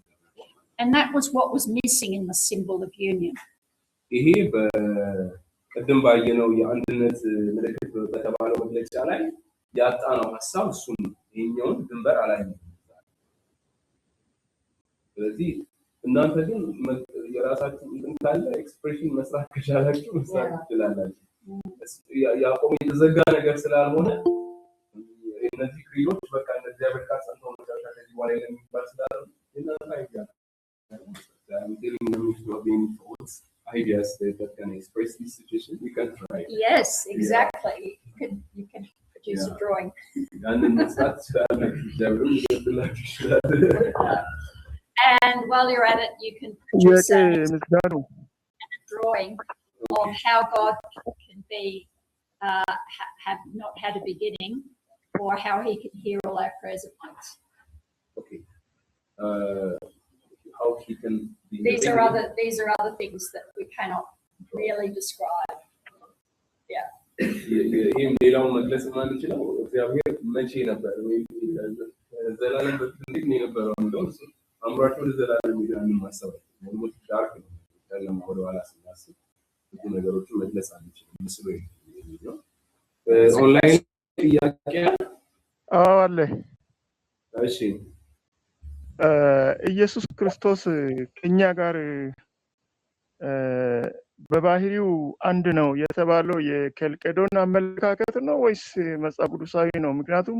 And that was what was missing in the symbol of union.
ይሄ በቅድም ባየነው የአንድነት ምልክት በተባለው መግለጫ ላይ ያጣነው ሐሳብ እሱ ነው። ይሄኛውን ድንበር አላየንም። ስለዚህ እናንተ ግን የራሳችሁ እንትን ካለ ኤክስፕሬሽን መስራት ከቻላችሁ መስራት ትችላላችሁ። ያቆም የተዘጋ ነገር ስላልሆነ እነዚህ ክሪዶች በቃ እንደዚህ በቃ ሰንተው መጨረሻ ከዚህ በኋላ የሚባል ስላልሆነ እናንተ አይዲያ I'm dealing with being thoughts, ideas that can express this situation. You can try.
Yes, exactly. Yeah. You can produce a drawing. And while you're at it, you can produce a drawing of how God can be, have not had a beginning, or how he can hear all our prayers at once.
Okay. How he can be.
These are other things that we cannot really describe. Yeah.
ይሄም ሌላው መግለጽ የማንችለው እግዚአብሔር መቼ ነበር ወይ ዘላለም በትንሽ ነው የነበረው እንደው አምራቸው ዘላለም ይላል ማሰብ ነው። ዳርክ ነው ያለው ወደ ኋላ ስናስብ ብዙ ነገሮችን መግለጽ አንችልም። ምስሉ ነው። ኦንላይን ጥያቄ
አለ።
እሺ
ኢየሱስ ክርስቶስ ከኛ ጋር በባህሪው አንድ ነው የተባለው የኬልቄዶን አመለካከት ነው ወይስ መጽሐፍ ቅዱሳዊ ነው? ምክንያቱም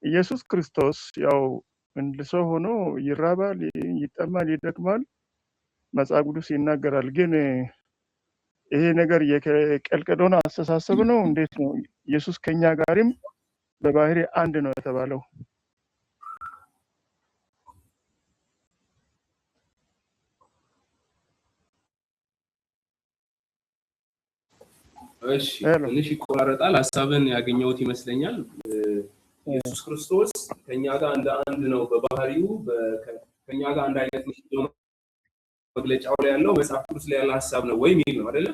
ኢየሱስ ክርስቶስ ያው እንልሶ ሆኖ ይራባል፣ ይጠማል፣ ይደክማል መጽሐፍ ቅዱስ ይናገራል። ግን ይሄ ነገር የኬልቄዶን አስተሳሰብ ነው እንዴት ነው? ኢየሱስ ከኛ ጋርም በባህሪ አንድ ነው የተባለው?
እሺ ትንሽ ይቆራረጣል። ሐሳብን ያገኘሁት ይመስለኛል። ኢየሱስ ክርስቶስ ከኛ ጋር እንደ አንድ ነው በባህሪው ከኛ ጋር አንድ አይነት ነው መግለጫው ላይ ያለው መጽሐፍ ቅዱስ ላይ ያለ ሐሳብ ነው ወይ የሚል ነው አይደለ?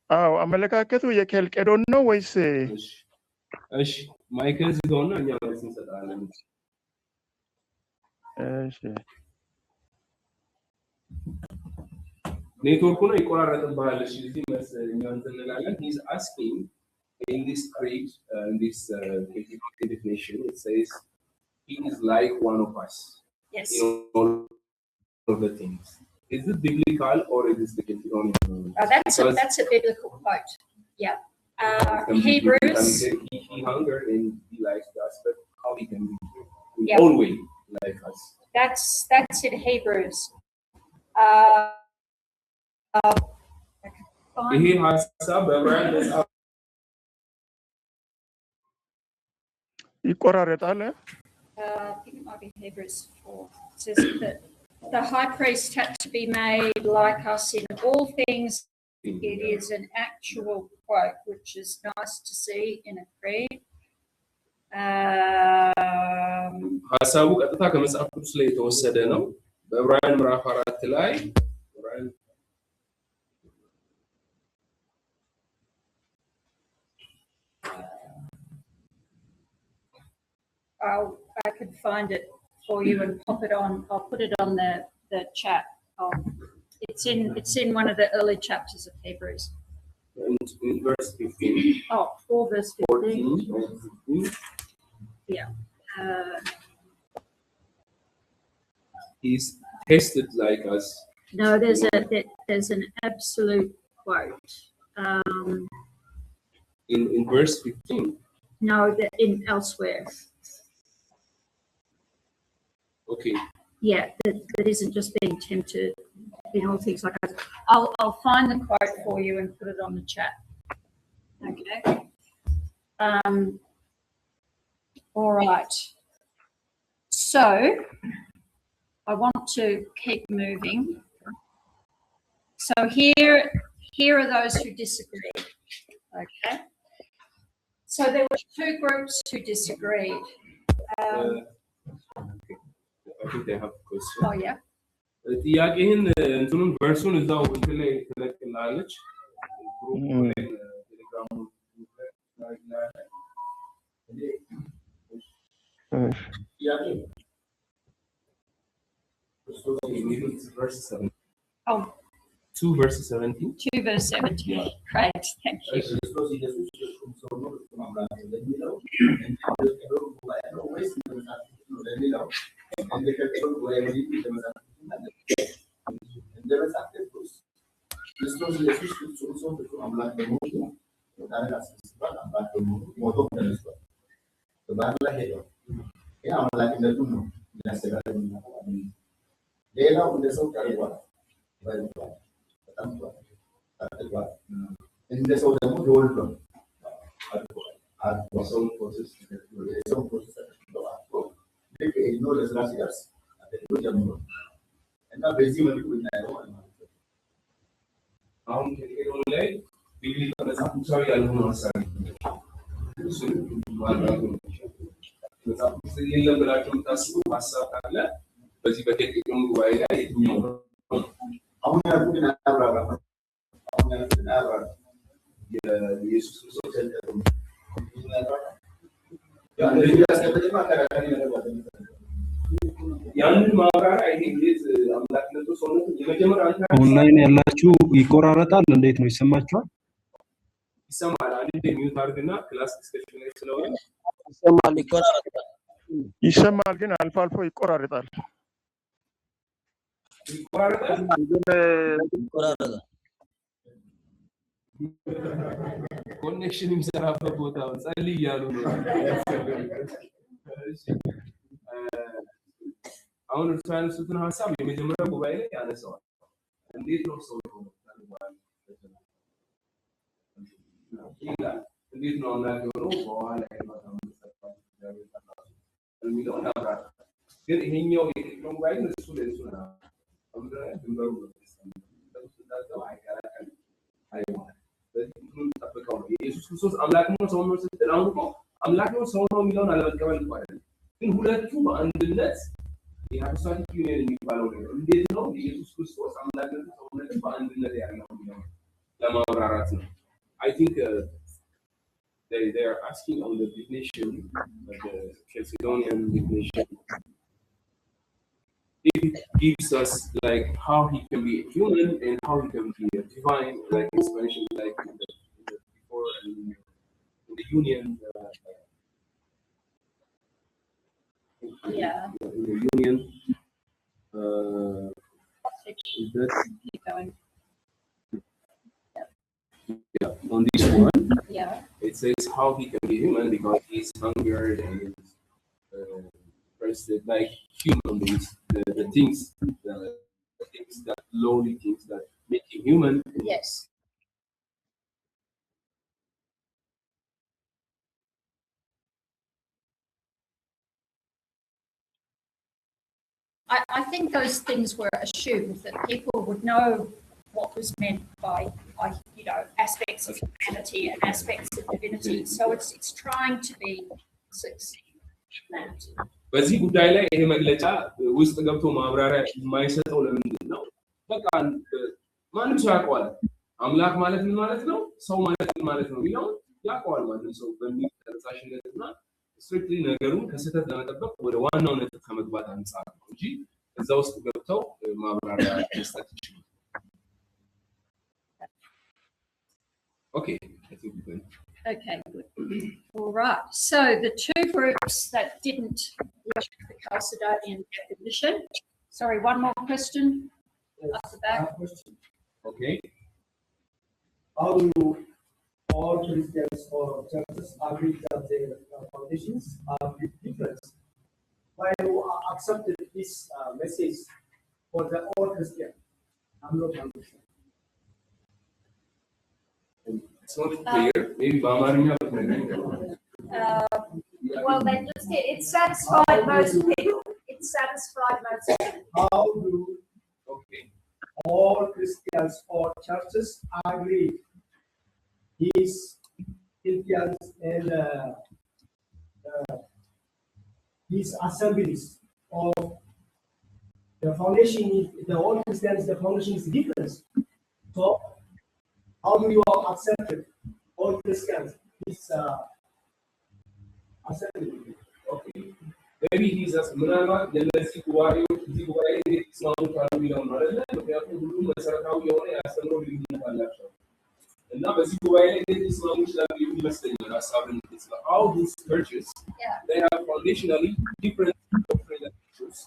አዎ አመለካከቱ የኬልቄዶን ነው ወይስ?
እሺ ማይክል ዝጋውና እኛ መልስ እንሰጣለን።
እሺ
ኔትወርኩ ነው ይቆራረጥብሃል። እሺ እዚህ እኛ እንትን እንላለን። He's asking in this creed, in this definition, it says he is like one of us.
Yes.
In all of the things. Is it biblical or is it spiritual?
That's a biblical quote. Yeah. Hebrews.
He hungered and he likes us, but how he can be always like us?
That's in Hebrews.
ይሄ ሐሳብ በዕብራይስጥ መጽሐፍ
ይቆራረጣል።
I think it might be Hebrews 4. It says that the high priest had to be made like us in all things. It is an actual quote, which is nice to see in a creed.
ሐሳቡ ቀጥታ ከመጽሐፍ ቅዱስ ላይ የተወሰደ ነው። በዕብራውያን ምዕራፍ 4 ላይ
I could find it for you and pop it on. I'll put it on the chat. It's in one of the early chapters of Hebrews.
In verse 15.
4 verse 15.
14.
Yeah.
He's tested like us.
No, there's an absolute quote.
In verse 15.
No, in elsewhere.
Okay.
Yeah, that isn't just being tempted in all things like that. I'll find the quote for you and put it on the chat. Okay. All right. So I want to keep moving. So here are those who disagree. Okay. So there were 2 groups who disagreed.
I think they have a question.
Oh yeah.
ጥያቄህን እንትኑን ቨርሱን እዛው እንትን ላይ ትለቅልሃለች ግሩፕ ላይ ቴሌግራም verse 7.
Oh.
2 verse 17.
2 verse 17. Great, thank you.
አሁን ከሄዶን ላይ ቢብሊካ መጽሐፍ ቅዱሳዊ ያልሆነ ሀሳብ እሱ ማድረግ ነው። መጽሐፍ ቅዱስ የለም ብላችሁ የምታስቡ ሀሳብ ካለ በዚህ በቴክኒክም ጉባኤ ላይ የትኛው ነው? አሁን ያልኩትን አብራራ። የኢየሱስ ክርስቶስ ያንን ማብራሪያ ይሄ እንዴት አምላክነቱ ሰውነቱ የመጀመሪያ
ኦንላይን ያላችሁ ይቆራረጣል። እንዴት ነው ይሰማችኋል?
ይሰማል። አንዴ ሚውት አድርግና ክላስ ዲስከሽን ላይ ስለሆነ
ይሰማል። ይቆራረጣል።
ይሰማል ግን አልፎ አልፎ ይቆራረጣል።
ይቆራረጣል።
ኮኔክሽን የሚሰራበት ቦታ ጸልይ እያሉ ነው። አሁን እርሱ ያነሱትን ሀሳብ የመጀመሪያ ጉባኤ ላይ ያነሳዋል። እንዴት ነው ሰው የሆነው? እንዴት ነው አምላክ የሆነው? በኋላ የሚለውን ያብራራል። ግን ይሄኛው የቴክኖ ጉባኤ እሱ ለእሱ ነው ድንበሩ አይቀላቀልም አይሆንም። በዚህ ሁሉም ጠብቀው ነው የኢየሱስ ክርስቶስ አምላክ ነው ሰው ነው ስትል አሁን እኮ አምላክ ነው ሰው ነው የሚለውን አለመቀበል እኮ አይደለም። ግን ሁለቱ በአንድነት የአፖስቶሊክ ዩኒየን የሚባለው ነገር እንዴት ነው ኢየሱስ ክርስቶስ አምላክነቱ ሰውነቱ በአንድነት ያለው ነው ለማብራራት ነው። I think they are asking on the definition of the Chalcedonian definition. It gives us like how he can be human and how he can be divine, like expansion, like in the before and in the union.
Yeah.
In the union. That's
Keep going.
yeah. On this one,
Yeah.
it says how he can be human because he's hungered and rested like human beings. The things that lowly things that make him human.
Yes. I think those things were assumed that people would know what was meant by aspects of humanity and aspects of divinity. So it's trying to be succinct.
በዚህ ጉዳይ ላይ ይሄ መግለጫ ውስጥ ገብቶ ማብራሪያ የማይሰጠው ለምንድን ነው? በቃ ማንም ሰው ያውቀዋል። አምላክ ማለት ምን ማለት ነው? ሰው ማለት ምን ማለት ነው? ይላው ያውቀዋል ማለት ሰው በሚል ተነሳሽነትና ስትሪክትሊ ነገሩን ከስህተት ለመጠበቅ ወደ ዋናው ነጥብ ከመግባት አንጻር ነው እንጂ እዛ ውስጥ ገብተው ማብራሪያ መስጠት ይችላል። Okay.
Okay, good. All right. So the two groups that didn't reject the Chalcedonian definition. Sorry, one more question. Up the back.
Okay.
How do all Christians or churches agree that their foundations are different? Why you accepted this message for the all Christian? I'm not understanding.
It's not clear. Maybe Bamarinya.
Well, they just did. It satisfied most people. It satisfied most people.
How do
Okay.
all Christians or churches agree these Christians and these assemblies of the foundation is the all Christians, the foundation is different. So how do you all accept it? All Christians, this assembly?
Okay. Maybe he's a ምናልባት ለነዚህ ጉባኤዎች እዚህ ጉባኤ እንዴት ይስማሙታል የሚለው ማለት ነው። ምክንያቱም ሁሉም መሰረታዊ የሆነ ያስተምሮ ልዩነት አላቸው እና በዚህ ጉባኤ ላይ እንዴት ይስማሙ ይችላሉ ይመስለኛል ሀሳብን ነው። How these churches they have foundationally different doctrinal issues.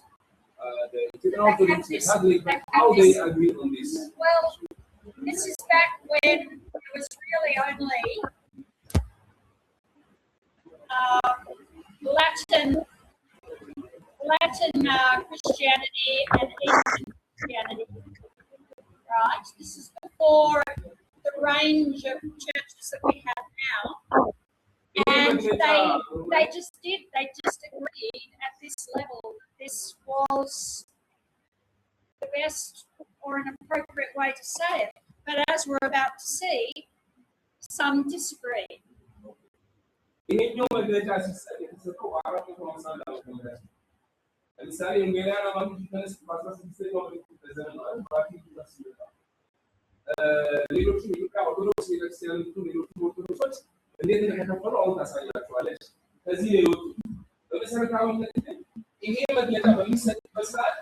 The General Orthodox Catholic, how they agree on this?
Well, this is back when it was really only Latin Christianity and Eastern Christianity, right? This is before the range of churches that we have now, and they just agreed at this level. This was the best or an appropriate way to say it. But as we're about to see, some disagree.
ይሄኛው መግለጫ ሲሰጥ የተሰጠው በ450 ዓመተ ምህረት ለምሳሌ እንግሊያና ማንቱ ተነስ በ16ኛው ክፍለ ዘመን ማለት ባኪቱ ተስልታ ሌሎች የኢትዮጵያ ኦርቶዶክስ ቤተክርስቲያን ሌሎች ኦርቶዶክሶች እንዴት እንደተከፈሉ አሁን ታሳያቸዋለች። ከዚህ ሌሎች በመሰረታዊነት ይሄ መግለጫ በሚሰጥበት ሰዓት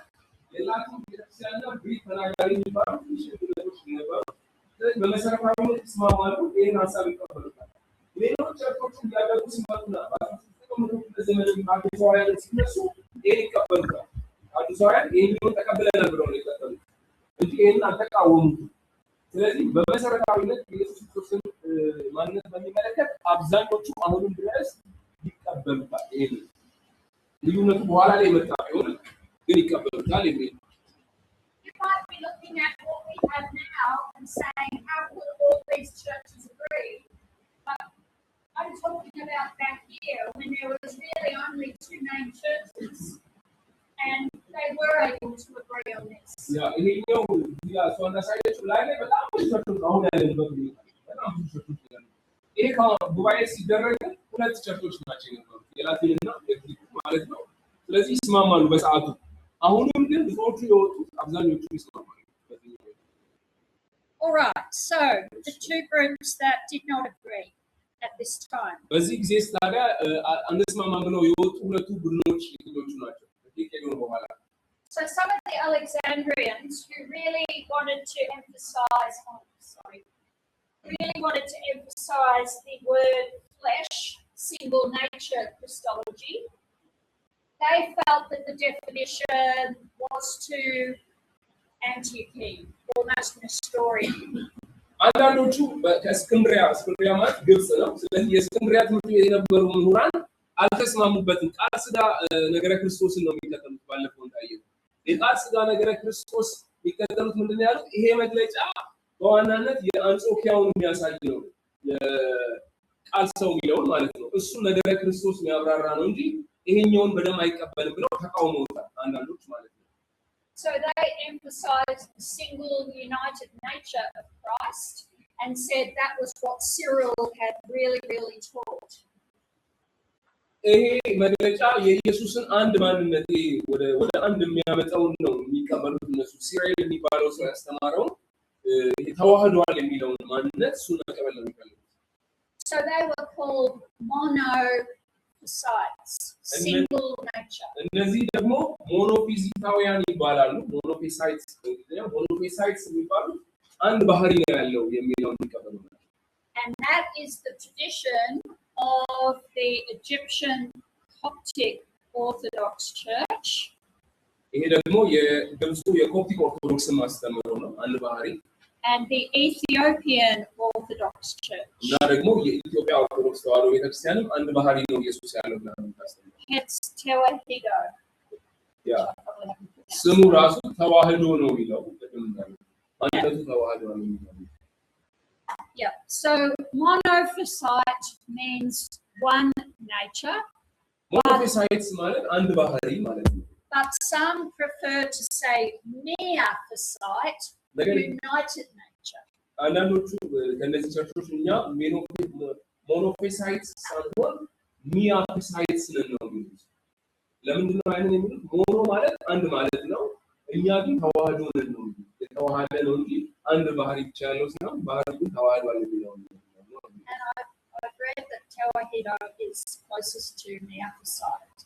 የላቲን ቤተክርስቲያንና ግሪክ ተናጋሪ የሚባሉ ሽግግሮች ነበሩ። ስለዚህ በመሰረታዊነት ይስማማሉ፣ ይሄን ሀሳብ ይቀበሉታል። ሌሎች ቸርቾች ያደረጉ ሲመጡና በዘመን አዲሳውያን ሲነሱ ይሄን ይቀበሉታል። አዲሳውያን ይሄን ተቀብለናል ብለው ነው የቀበሉት እንጂ ይሄን አልተቃወሙም። ስለዚህ በመሰረታዊነት ኢየሱስ ክርስቶስን ማንነት በሚመለከት አብዛኞቹ አሁንም ድረስ ይቀበሉታል። ይሄን ልዩነቱ በኋላ ላይ መጣ ቢሆን ግን ይቀበሉታል የሚል
You might be looking at what we have now and saying, how could all these churches agree? But I'm talking about back here when there was really only two main churches and they were able to agree on this.
Yeah, ይሄኛው ያ ሶና ሳይደች ላይ በጣም ብዙ ቸርቾች አሁን ያለበት በጣም ብዙ ቸርቾች ያሉ ይሄ ጉባኤ ሲደረግ ሁለት ቸርቾች ናቸው የነበሩት የላቲንና የግሪክ ማለት ነው። ስለዚህ ይስማማሉ በሰዓቱ። አሁንም ግን ብዙዎቹ የወጡት አብዛኞቹ ይስማማሉ።
All right, so the two groups that did not agree at this time.
በዚህ ጊዜ ታዲያ አንስማማም ብለው የወጡ ሁለቱ ቡድኖች የትኞቹ ናቸው? ከሄዱ በኋላ
So some of the Alexandrians who really wanted to emphasize the word flesh, single nature Christology. They felt that the definition was too Antioche, almost Nestorian.
አንዳንዶቹ ከእስክንድሪያ ማለት ግብጽ ነው። ስለዚህ የእስክንድሪያ ትምህርት ቤት የነበሩ ምሁራን አልተስማሙበትም። ቃል ሥጋ ነገረ ክርስቶስን ነው የሚከተሉት። ባለፈው እንዳየነው የቃል ሥጋ ነገረ ክርስቶስ የሚከተሉት ምንድን ነው ያሉት? ይሄ መግለጫ በዋናነት የአንጾኪያውን የሚያሳይ ነው። የቃል ሰው የሚለውን ማለት ነው። እሱ ነገረ ክርስቶስ የሚያብራራ ነው እንጂ ይሄኛውን በደም አይቀበልም ብለው ተቃውመውታል አንዳንዶች ማለት ነው።
So they emphasized the single united nature of Christ and said that was what Cyril had really taught.
ይሄ መግለጫ የኢየሱስን አንድ ማንነት ወደ አንድ የሚያመጣውን ነው የሚቀበሉት እነሱ። ሲሪል የሚባለው ሰው ያስተማረው ተዋህዷል የሚለውን ማንነት እሱን መቀበል ነው የሚፈልጉት።
So they were called monophysite. monophysites, single nature.
እነዚህ ደግሞ ሞኖፊዚታውያን ይባላሉ። ሞኖፊሳይትስ ሞኖፊሳይትስ የሚባሉት አንድ ባህሪ ነው ያለው የሚለውን ይቀበሉ።
And that is the tradition of the Egyptian Coptic Orthodox Church.
ይሄ ደግሞ የግብፁ የኮፕቲክ ኦርቶዶክስ ማስተምሮ ነው አንድ ባህሪ።
And the Ethiopian Orthodox Church.
እና ደግሞ የኢትዮጵያ ኦርቶዶክስ ተዋሕዶ ቤተክርስቲያንም አንድ ባህሪ ነው ኢየሱስ ያለው ብላ ነው ታስተምራለች።
It's tewahedo.
ያ ስሙ ራሱ ተዋህዶ ነው የሚለው ጥቅም ነው። አንደቱ ተዋህዶ ነው የሚለው።
Yeah. So monophysite means one nature.
ሞኖፊሳይትስ ማለት አንድ ባህሪ ማለት ነው።
But some prefer to say miaphysite, united nature.
አንዳንዶቹ ከነዚህ ቸርቾች እኛ ሞኖፊሳይትስ ሳይሆን ሚያፊሳይትስ ነን ነው የሚሉት። ለምንድን ነው አይነት የሚሉት? ሞኖ ማለት አንድ ማለት ነው። እኛ ግን ተዋህዶ ነን ነው የሚሉት። የተዋሃደ ነው እንጂ አንድ ባህሪ ብቻ ያለው ሳይሆን ባህሪ ግን ተዋህዷል የሚለው ነው።
And I've read that tewahedo is closest to miaphysite.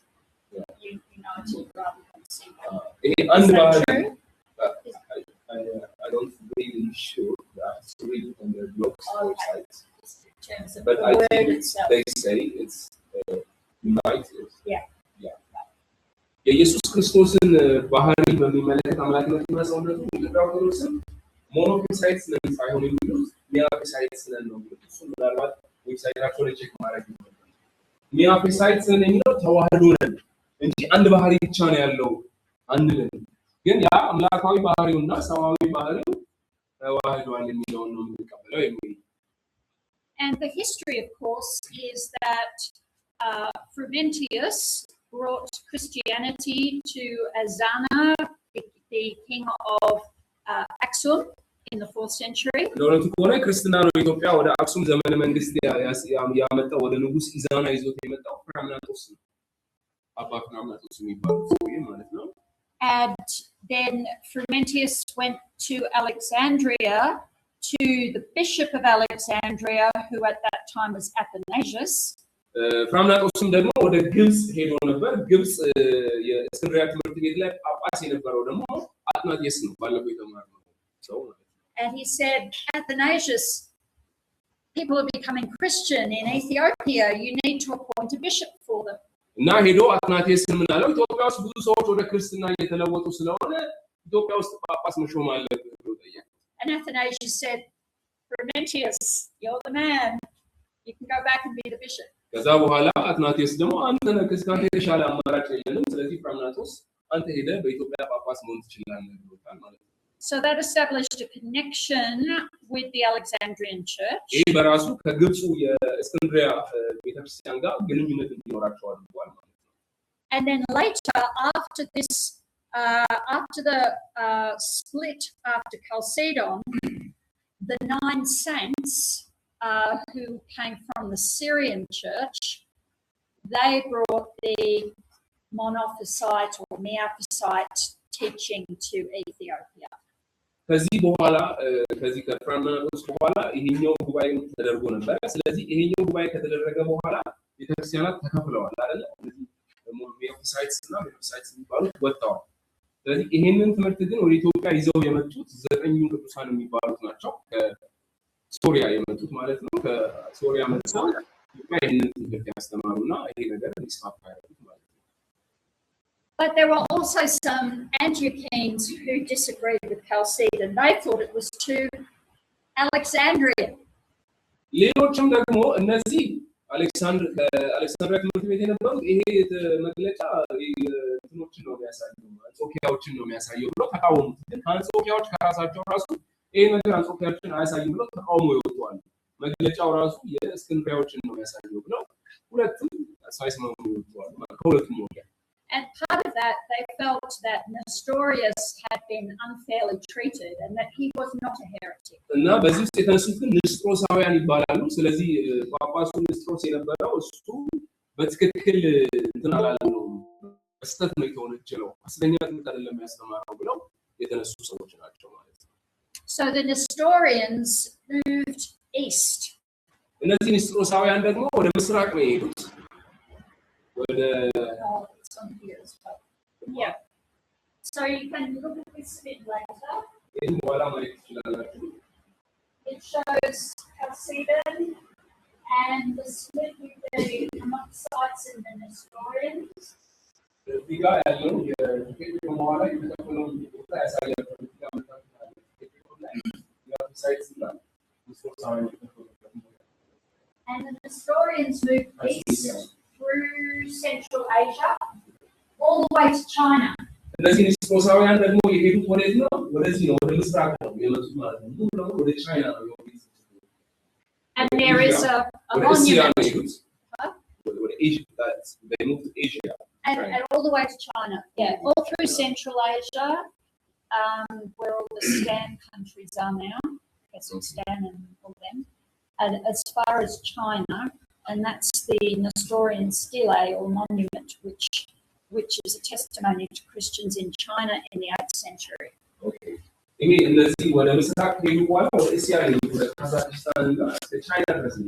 United rather than single.
ይሄ አንድ
Is that
ባህሪ
true?
I don't really sure that's read on their blogs or
Okay.
sites.
In terms of
But
the
I
word
think
itself.
they say it's united.
Yeah.
የኢየሱስ ክርስቶስን ባህሪ በሚመለከት አምላክነት መስዋዕቱ ለዳውሮስን ሞኖፊሳይትስ ነን ሳይሆን የሚሉት ሚያፊሳይትስ ነን ነው የሚሉት። እሱ ምናልባት ዌብሳይታቸው ላይ ቼክ ማድረግ ይችላል። ሚያፊሳይትስ ነን የሚለው ተዋህዶ ነን እንጂ አንድ ባህሪ ብቻ ነው ያለው አንድ ነን። ግን ያ አምላካዊ ባህሪውና ሰዋዊ ባህሪው ተዋህዷል የሚለው ነው የሚቀበለው የሚል።
And the history, of course, is that Frumentius brought Christianity to Azana, the king of Aksum, in the 4th century.
ለወንቱ ከሆነ ክርስትና ነው ኢትዮጵያ ወደ አክሱም ዘመነ መንግስት ያመጣው ወደ ንጉስ ኢዛና ይዞት የመጣው ፍራምናጦስ ነው። አባ ፍራምናጦስ የሚባለው ሰውዬ ማለት ነው።
And then Frumentius went to Alexandria to the bishop of Alexandria, who at that time was Athanasius.
ፍራምናጦስም ደግሞ ወደ ግብጽ ሄዶ ነበር። ግብጽ የእስክንድርያ ትምህርት ቤት ላይ ጳጳስ የነበረው ደግሞ አትናቴስ ነው ባለፈው የተማርነው ሰው ማለት ነው።
And he said, Athanasius, people are becoming Christian in Ethiopia. You need to appoint a bishop for them.
እና ሄዶ አትናቴስ ምን አለው? ኢትዮጵያ ውስጥ ብዙ ሰዎች ወደ ክርስትና እየተለወጡ ስለሆነ ኢትዮጵያ ውስጥ ጳጳስ መሾም አለበት ብሎ ጠየቀ።
And Athanasius said, Frumentius, you're the man. You can go back and be the bishop.
ከዛ በኋላ አትናቴስ ደግሞ አንተ ነህ ከስካንተ የተሻለ አማራጭ የለንም፣ ስለዚህ ፍራምናጦስ አንተ ሄደህ በኢትዮጵያ ጳጳስ መሆን ትችላለህ ብሎታል ማለት ነው።
So that established a connection with the Alexandrian church.
ይህ በራሱ ከግብፁ የእስክንድሪያ ቤተክርስቲያን ጋር ግንኙነት እንዲኖራቸው አድርጓል ማለት ነው።
And then later, after this, after the split after Chalcedon, the 9 saints who came from the Syrian church, they brought the monophysite or miaphysite teaching to Ethiopia.
ከዚህ በኋላ ከዚህ ከፍራምናጦስ በኋላ ይሄኛው ጉባኤ ተደርጎ ነበር። ስለዚህ ይሄኛው ጉባኤ ከተደረገ በኋላ ቤተክርስቲያናት ተከፍለዋል አይደል? ስለዚህ ሚያፊሳይትስ እና ሚያፊሳይትስ የሚባሉት ወጥተዋል። ስለዚህ ይሄንን ትምህርት ግን ወደ ኢትዮጵያ ይዘው የመጡት 9 ቅዱሳን የሚባሉት ናቸው። ከሶሪያ የመጡት ማለት ነው። ከሶሪያ መጥተው ኢትዮጵያ ይሄንን ትምህርት ያስተማሩና ይሄ ነገር እንዲስፋፋ ያደረጉት ማለት ነው።
But there were also some Antiochenes who disagreed with Chalcedon. They thought it was too Alexandrian.
ሌሎችም ደግሞ እነዚህ አሌክሳንድሪያ ትምህርት ቤት የነበሩት ይሄ መግለጫ እንትኖችን ነው የሚያሳየው አንጾኪያዎችን ነው የሚያሳየው ብለው ተቃወሙት። ግን አንጾኪያዎች ከራሳቸው ራሱ ይሄ ነገር አንጾኪያዎችን አያሳይም ብለው ተቃውሞ ይወጡዋል። መግለጫው ራሱ የእስክንድሪያዎችን ነው የሚያሳየው ብለው ሁለቱም ሳይስማሙ ይወጡዋል። ከሁለቱም ወገን
And part of that, they felt that Nestorius had been unfairly treated and that he was not a heretic.
እና በዚህ ውስጥ የተነሱት ግን ንስጥሮሳውያን ይባላሉ። ስለዚህ ጳጳሱ ንስጥሮስ የነበረው እሱ በትክክል እንትን አላለም ነው በስተት ነው የተወነጀለው ሐሰተኛ ትምህርት አይደለም ያስተማረው ብለው የተነሱ ሰዎች ናቸው ማለት ነው።
So the Nestorians moved east.
እነዚህ ንስጥሮሳውያን ደግሞ ወደ ምስራቅ ነው የሄዱት።
Oh, it's on here as well. Yeah. So you can look at this a bit later. It shows Chalcedon and the split with the Amalekites and the Nestorians. And the Nestorians moved east through Central Asia all the way to China.
እነዚህ ንስጥሮሳውያን ደግሞ የሄዱት ወዴት ነው? ወደዚህ ነው፣ ወደ ምስራቅ ነው የመጡት ማለት ነው። ሙሉ ለሙሉ ወደ ቻይና ነው የሄዱት።
And there is a monument.
Where Asia, they moved to Asia.
And all the way to China. Yeah, all through Central Asia, where all the Stan countries are now, Kazakhstan and all them, and as far as China, and that's the Nestorian stele or monument, which is a testimony to Christians in China in the 8th century.
Okay. ይሄ እነዚህ ወደ ምስራቅ ሄዱ በኋላ ወደ እስያ ሄዱ፣ ወደ ካዛክስታን እና እስከ ቻይና ድረስ ሄዱ።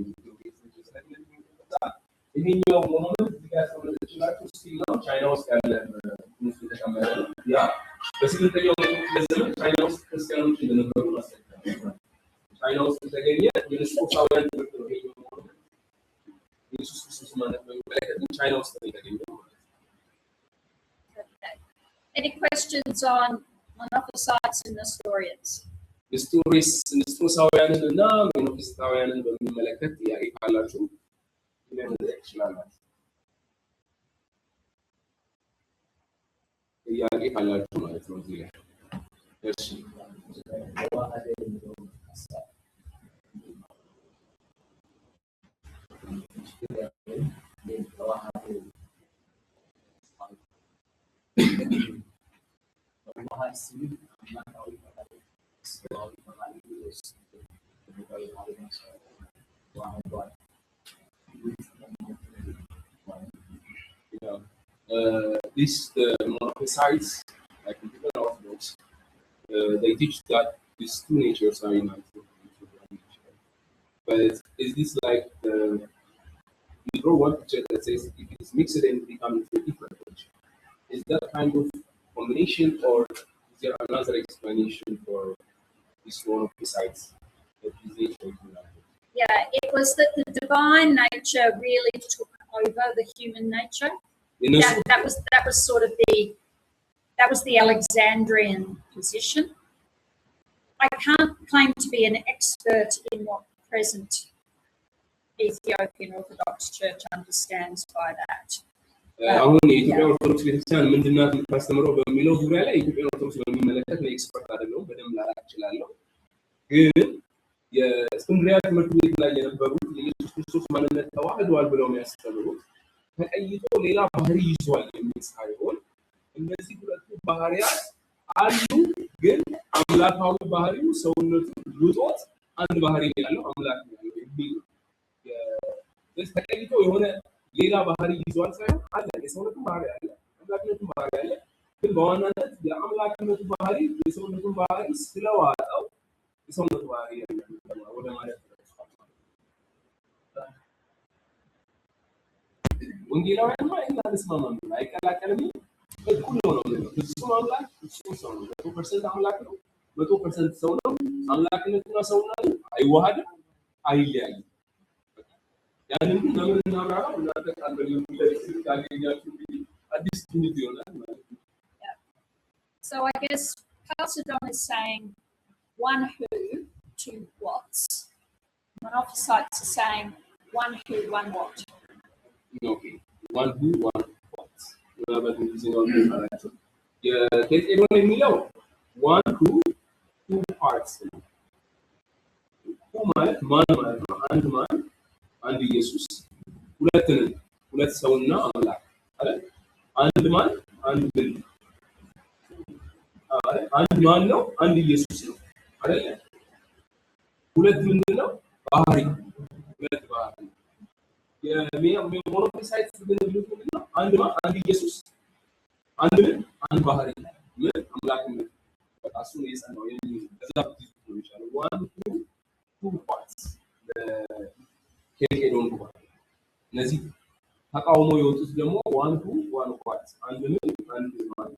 ይሄኛው ሞኑመንት ዲጋስቶሎጂላችሁ ስቲል ነው ቻይና ውስጥ ያለ ሙስሊም የተቀመጠ ያ በስምንተኛው መቶ ክፍለ ዘመን ቻይና ውስጥ ክርስቲያኖች እንደነበሩ ማስረጃ ቻይና ውስጥ የተገኘ የንስጥሮሳውያን ትምህርት ነው። ይሄኛው ሞኑመንት ኢየሱስ ክርስቶስ ማለት ነው በለከት ቻይና ውስጥ ነው የተገኘው።
Any questions on Monophysites and Nestorians?
ንስጥሮሳውያንን እና ሞኖፊስታውያንን በሚመለከት ጥያቄ ካላችሁ ለመጠየቅ ትችላላችሁ። ጥያቄ ካላችሁ ማለት ነው እዚህ ላይ እሺ። The Monophysites, like in different Orthodox, they teach that these two natures are united into one nature. But is this like you draw one picture that says if it is mixed and becoming a different nature? Is that kind of combination, or is there another explanation for this Monophysites that is nature is united?
Yeah, it was that the divine nature really took over the human nature. That was sort of the Alexandrian position. I can't claim to be an expert in what present Ethiopian Orthodox Church understands by that.
አሁን የኢትዮጵያ ኦርቶዶክስ ቤተክርስቲያን ምንድነው የምታስተምረው በሚለው ዙሪያ ላይ የኢትዮጵያ ኦርቶዶክስ በሚመለከት ነው ኤክስፐርት አይደለሁም፣ በደንብ ላላቅ እችላለሁ። ግን የእስክንድርያ ትምህርት ቤት ላይ የነበሩት የኢየሱስ ክርስቶስ ማንነት ተዋህዷል ብለው የሚያስተምሩት ተቀይጦ ሌላ ባህሪ ይዟል የሚል ሳይሆን እነዚህ ሁለቱ ባህሪያት አሉ፣ ግን አምላካዊ ባህሪው ሰውነቱ ውጦት አንድ ባህሪ ያለው አምላክ ነው የሚል ተቀይጦ የሆነ ሌላ ባህሪ ይዟል ሳይሆን አለ የሰውነቱ ባህሪ አለ፣ አምላክነቱ ባህሪ አለ። ግን በዋናነት የአምላክነቱ ባህሪ የሰውነቱ ባህሪ ስለዋጠው የሰውነቱ ባህሪ ወደ ማለት ነው። ወንጌላውያን ማለት አልስማማም አይቀላቀልም፣ እኩል ነው ነው ፍጹም አምላክ ፍጹም ሰው ነው። 100% አምላክ ነው፣ 100% ሰው ነው። አምላክነቱና ሰውነቱ አይዋሃድም፣ አይለያይም። ያንን ግን ለምን እናብራራው? እናንተ ቃል በሚለው ታገኛችሁ እንግዲህ አዲስ ትምህርት ይሆናል ማለት ነው።
So I guess Chalcedon is saying one who, two whats. Monophysites are saying one who, one what.
Okay, one who, one what. ምናልባት እንግሊዝኛው ካላችሁ የኬልቄዶን የሚለው one who, two parts ነው። who ማለት ማን ማለት ነው። አንድ ማን አንድ ኢየሱስ፣ ሁለት ሰውና አምላክ አይደል? አንድ ማን አንድ ብል አይደል? አንድ ማን ነው አንድ ኢየሱስ ነው አይደል? ሁለት ምንድነው ባህሪ፣ ሁለት ባህሪ። የሞኖፊሳይትስ ግን ምንድነው? አንድ ማን አንድ ኢየሱስ፣ አንድ ባህሪ ምን አምላክነት በቃሱ ነው የሰናው የሚል ከዛ ነው ይችላል። one two parts ኬልቄዶን ባህሪ እነዚህ ተቃውሞ የወጡት ደግሞ ዋን ኳት አንድ ማለት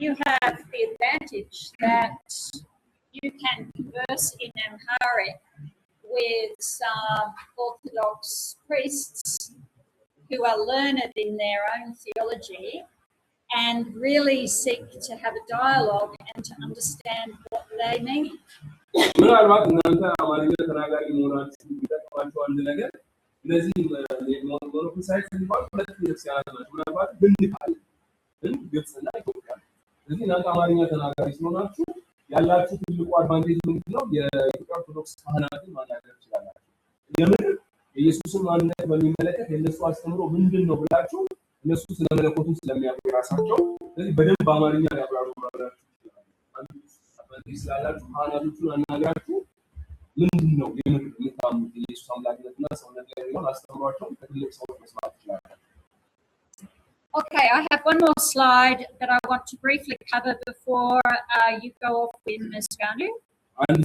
You have the advantage that you can converse in Amharic with some Orthodox priests who are learned in their own theology and really seek to have a dialogue and to understand what they mean.
ምናልባት እናንተ አማርኛ ተናጋሪ መሆናችሁ ቢጠቅማችሁ አንድ ነገር እነዚህ ሞኖፊሳይት የሚባሉ ሁለት ቤተክርስቲያናት ናቸው። ምናልባት ብንካል ግብፅና ኢትዮጵያ ስለዚህ እናንተ አማርኛ ተናጋሪ ስለሆናችሁ ያላችሁ ትልቁ አድቫንቴጅ ምንድነው? የኢትዮጵያ ኦርቶዶክስ ካህናትን ማናገር ትችላላችሁ። የምን የኢየሱስን ማንነት በሚመለከት የነሱ አስተምሮ ምንድነው ብላችሁ እነሱ ስለመለኮቱ ስለሚያውቁ ራሳቸው ስለዚህ በደንብ በአማርኛ ያብራሩ ማለት አንዱ አድቫንቴጅ ስላላችሁ ካህናቶቹን አናግራችሁ ምንድነው የምታምኑት የኢየሱስ አምላክነትና ሰውነት ላይ ያለውን አስተምሯቸው ከትልቅ ሰዎች መስማት ይችላል።
Okay, I have one more slide that I want to briefly cover before you go off with Ms. Ganu.
አንድ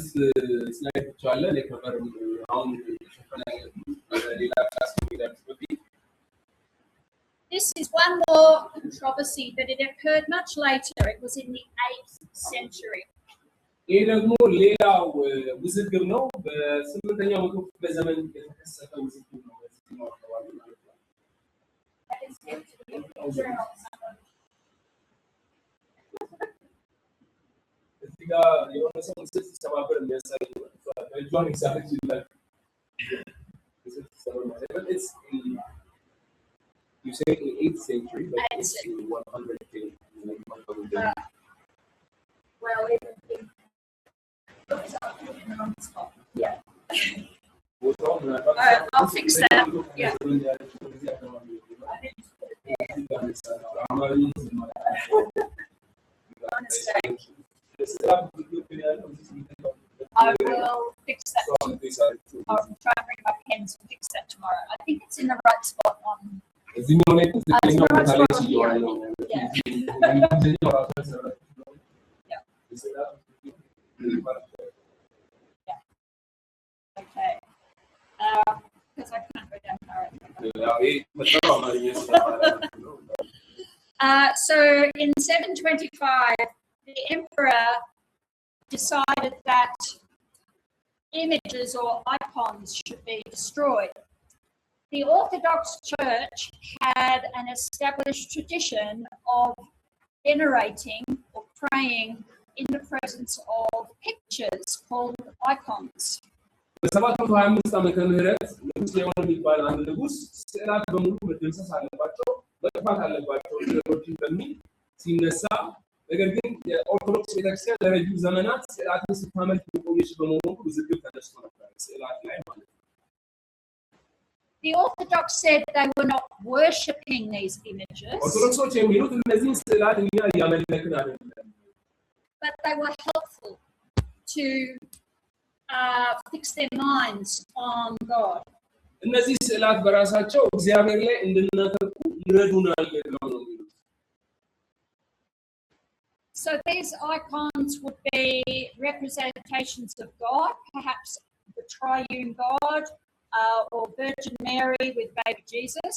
ስላይድ ብቻ አለ ለከቨር አሁን ሌላ ክላስ በፊት
This is one more controversy, but it occurred much later. It was in the 8th century.
ይህ ደግሞ ሌላው ውዝግብ ነው። በ8ኛው መቶ ክፍለ ዘመን የተከሰተ ውዝግብ ነው። በዚህኛው አካባቢ ማለት ነው። እዚህ ጋር የሆነ ሰው ምስል ሲሰባበር የሚያሳይ ነው። በእጇን ይዛለች ይላል። It's in, you say in the 8th century, but it's in 100
Well,
yeah.
I'll fix that. Yeah. I will fix that. I'll try and bring my pens and fix that tomorrow. I think it's in the right spot on.
It's in the right spot on here. Yeah. Okay. Because I can't go down there. So in 725, the emperor decided that images or icons should be destroyed. The Orthodox Church had an established tradition of venerating or praying in the presence of pictures called icons. በ725 ዓመተ ምህረት ንጉስ ሊሆን የሚባል አንድ ንጉስ ስዕላት በሙሉ መደምሰስ አለባቸው መጥፋት አለባቸው ነገሮችን በሚል ሲነሳ ነገር ግን የኦርቶዶክስ ቤተክርስቲያን ለረጅም ዘመናት ስዕላትን ስታመልክ የቆየች በመሆኑ ውዝግብ ተነስቶ ነበር ስዕላት ላይ ማለት ነው።
The Orthodox said they were not worshipping these images.
ኦርቶዶክሶች የሚሉት እነዚህ ስዕላት እኛ እያመለክን አይደለም.
But they were helpful to fix their minds on God.
እነዚህ ስዕላት በራሳቸው እግዚአብሔር ላይ እንድናተኩ ይረዱናል ነው የሚሉት።
So these icons would be representations of God, perhaps the triune God, or Virgin Mary with baby Jesus.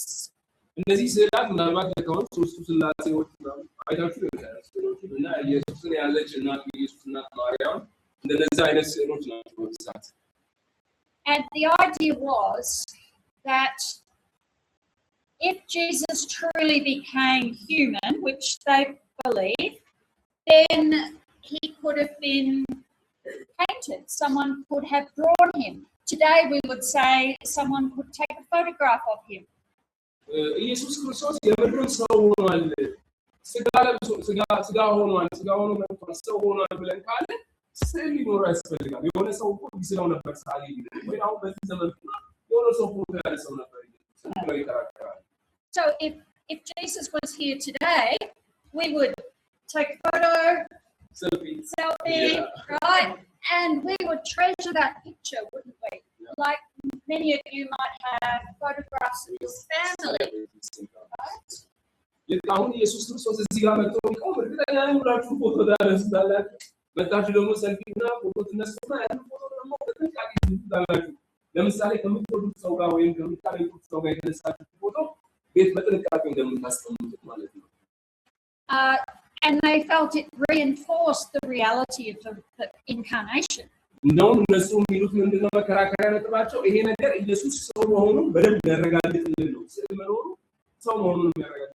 እነዚህ ስዕላት ምናልባት ለካሁን ሶስቱ ስላሴዎች ነው አይታችሁ ይሆናል እና ኢየሱስን ያለች እናት ኢየሱስ እና ማርያም እንደነዚህ አይነት ስዕሎች ናቸው በብዛት።
And the idea was that if Jesus truly became human, which they believe, then he could have been painted. Someone could have drawn him. Today we would say someone could take a photograph of him.
ኢየሱስ ክርስቶስ የምድር ሰው ሆኗል፣ ስጋ ሆኗል፣ ስጋ ሆኖ መጥቷል፣ ሰው ሆኗል ብለን ካለ ስዕል ሊኖር ያስፈልጋል። የሆነ ሰው እኮ ይስለው ነበር ሳሊ ወይ አሁን በዚህ ዘመን የሆነ ሰው ፎቶ ያለ ሰው ነበር ይከራከራል።
So if Jesus was here today, we would take a photo, selfie, yeah. Right? And we would treasure that picture, wouldn't we? Yeah. Like many of you might have photographs of your family. Right?
አሁን ኢየሱስ ክርስቶስ እዚህ ጋር መጥቶ ቢቆም እርግጠኛ ነኝ ሁላችሁም ፎቶ ታነሱታላችሁ። መጣችሁ ደግሞ ሰልፊና ፎቶ ትነሱና ያን ፎቶ ደግሞ በጥንቃቄ ትይዛላችሁ። ለምሳሌ ከምትወዱት ሰው ጋር ወይም ከምታረቁት ሰው ጋር የተነሳችሁት ፎቶ ቤት በጥንቃቄ እንደምታስቀምጡት ማለት ነው።
And they felt it reinforced the reality of the incarnation.
እንደውም እነሱ የሚሉት ምንድነው መከራከሪያ ነጥባቸው ይሄ ነገር ኢየሱስ ሰው መሆኑን በደንብ ያረጋግጥልን ነው። ስለ መኖሩ ሰው መሆኑን ያረጋግጥ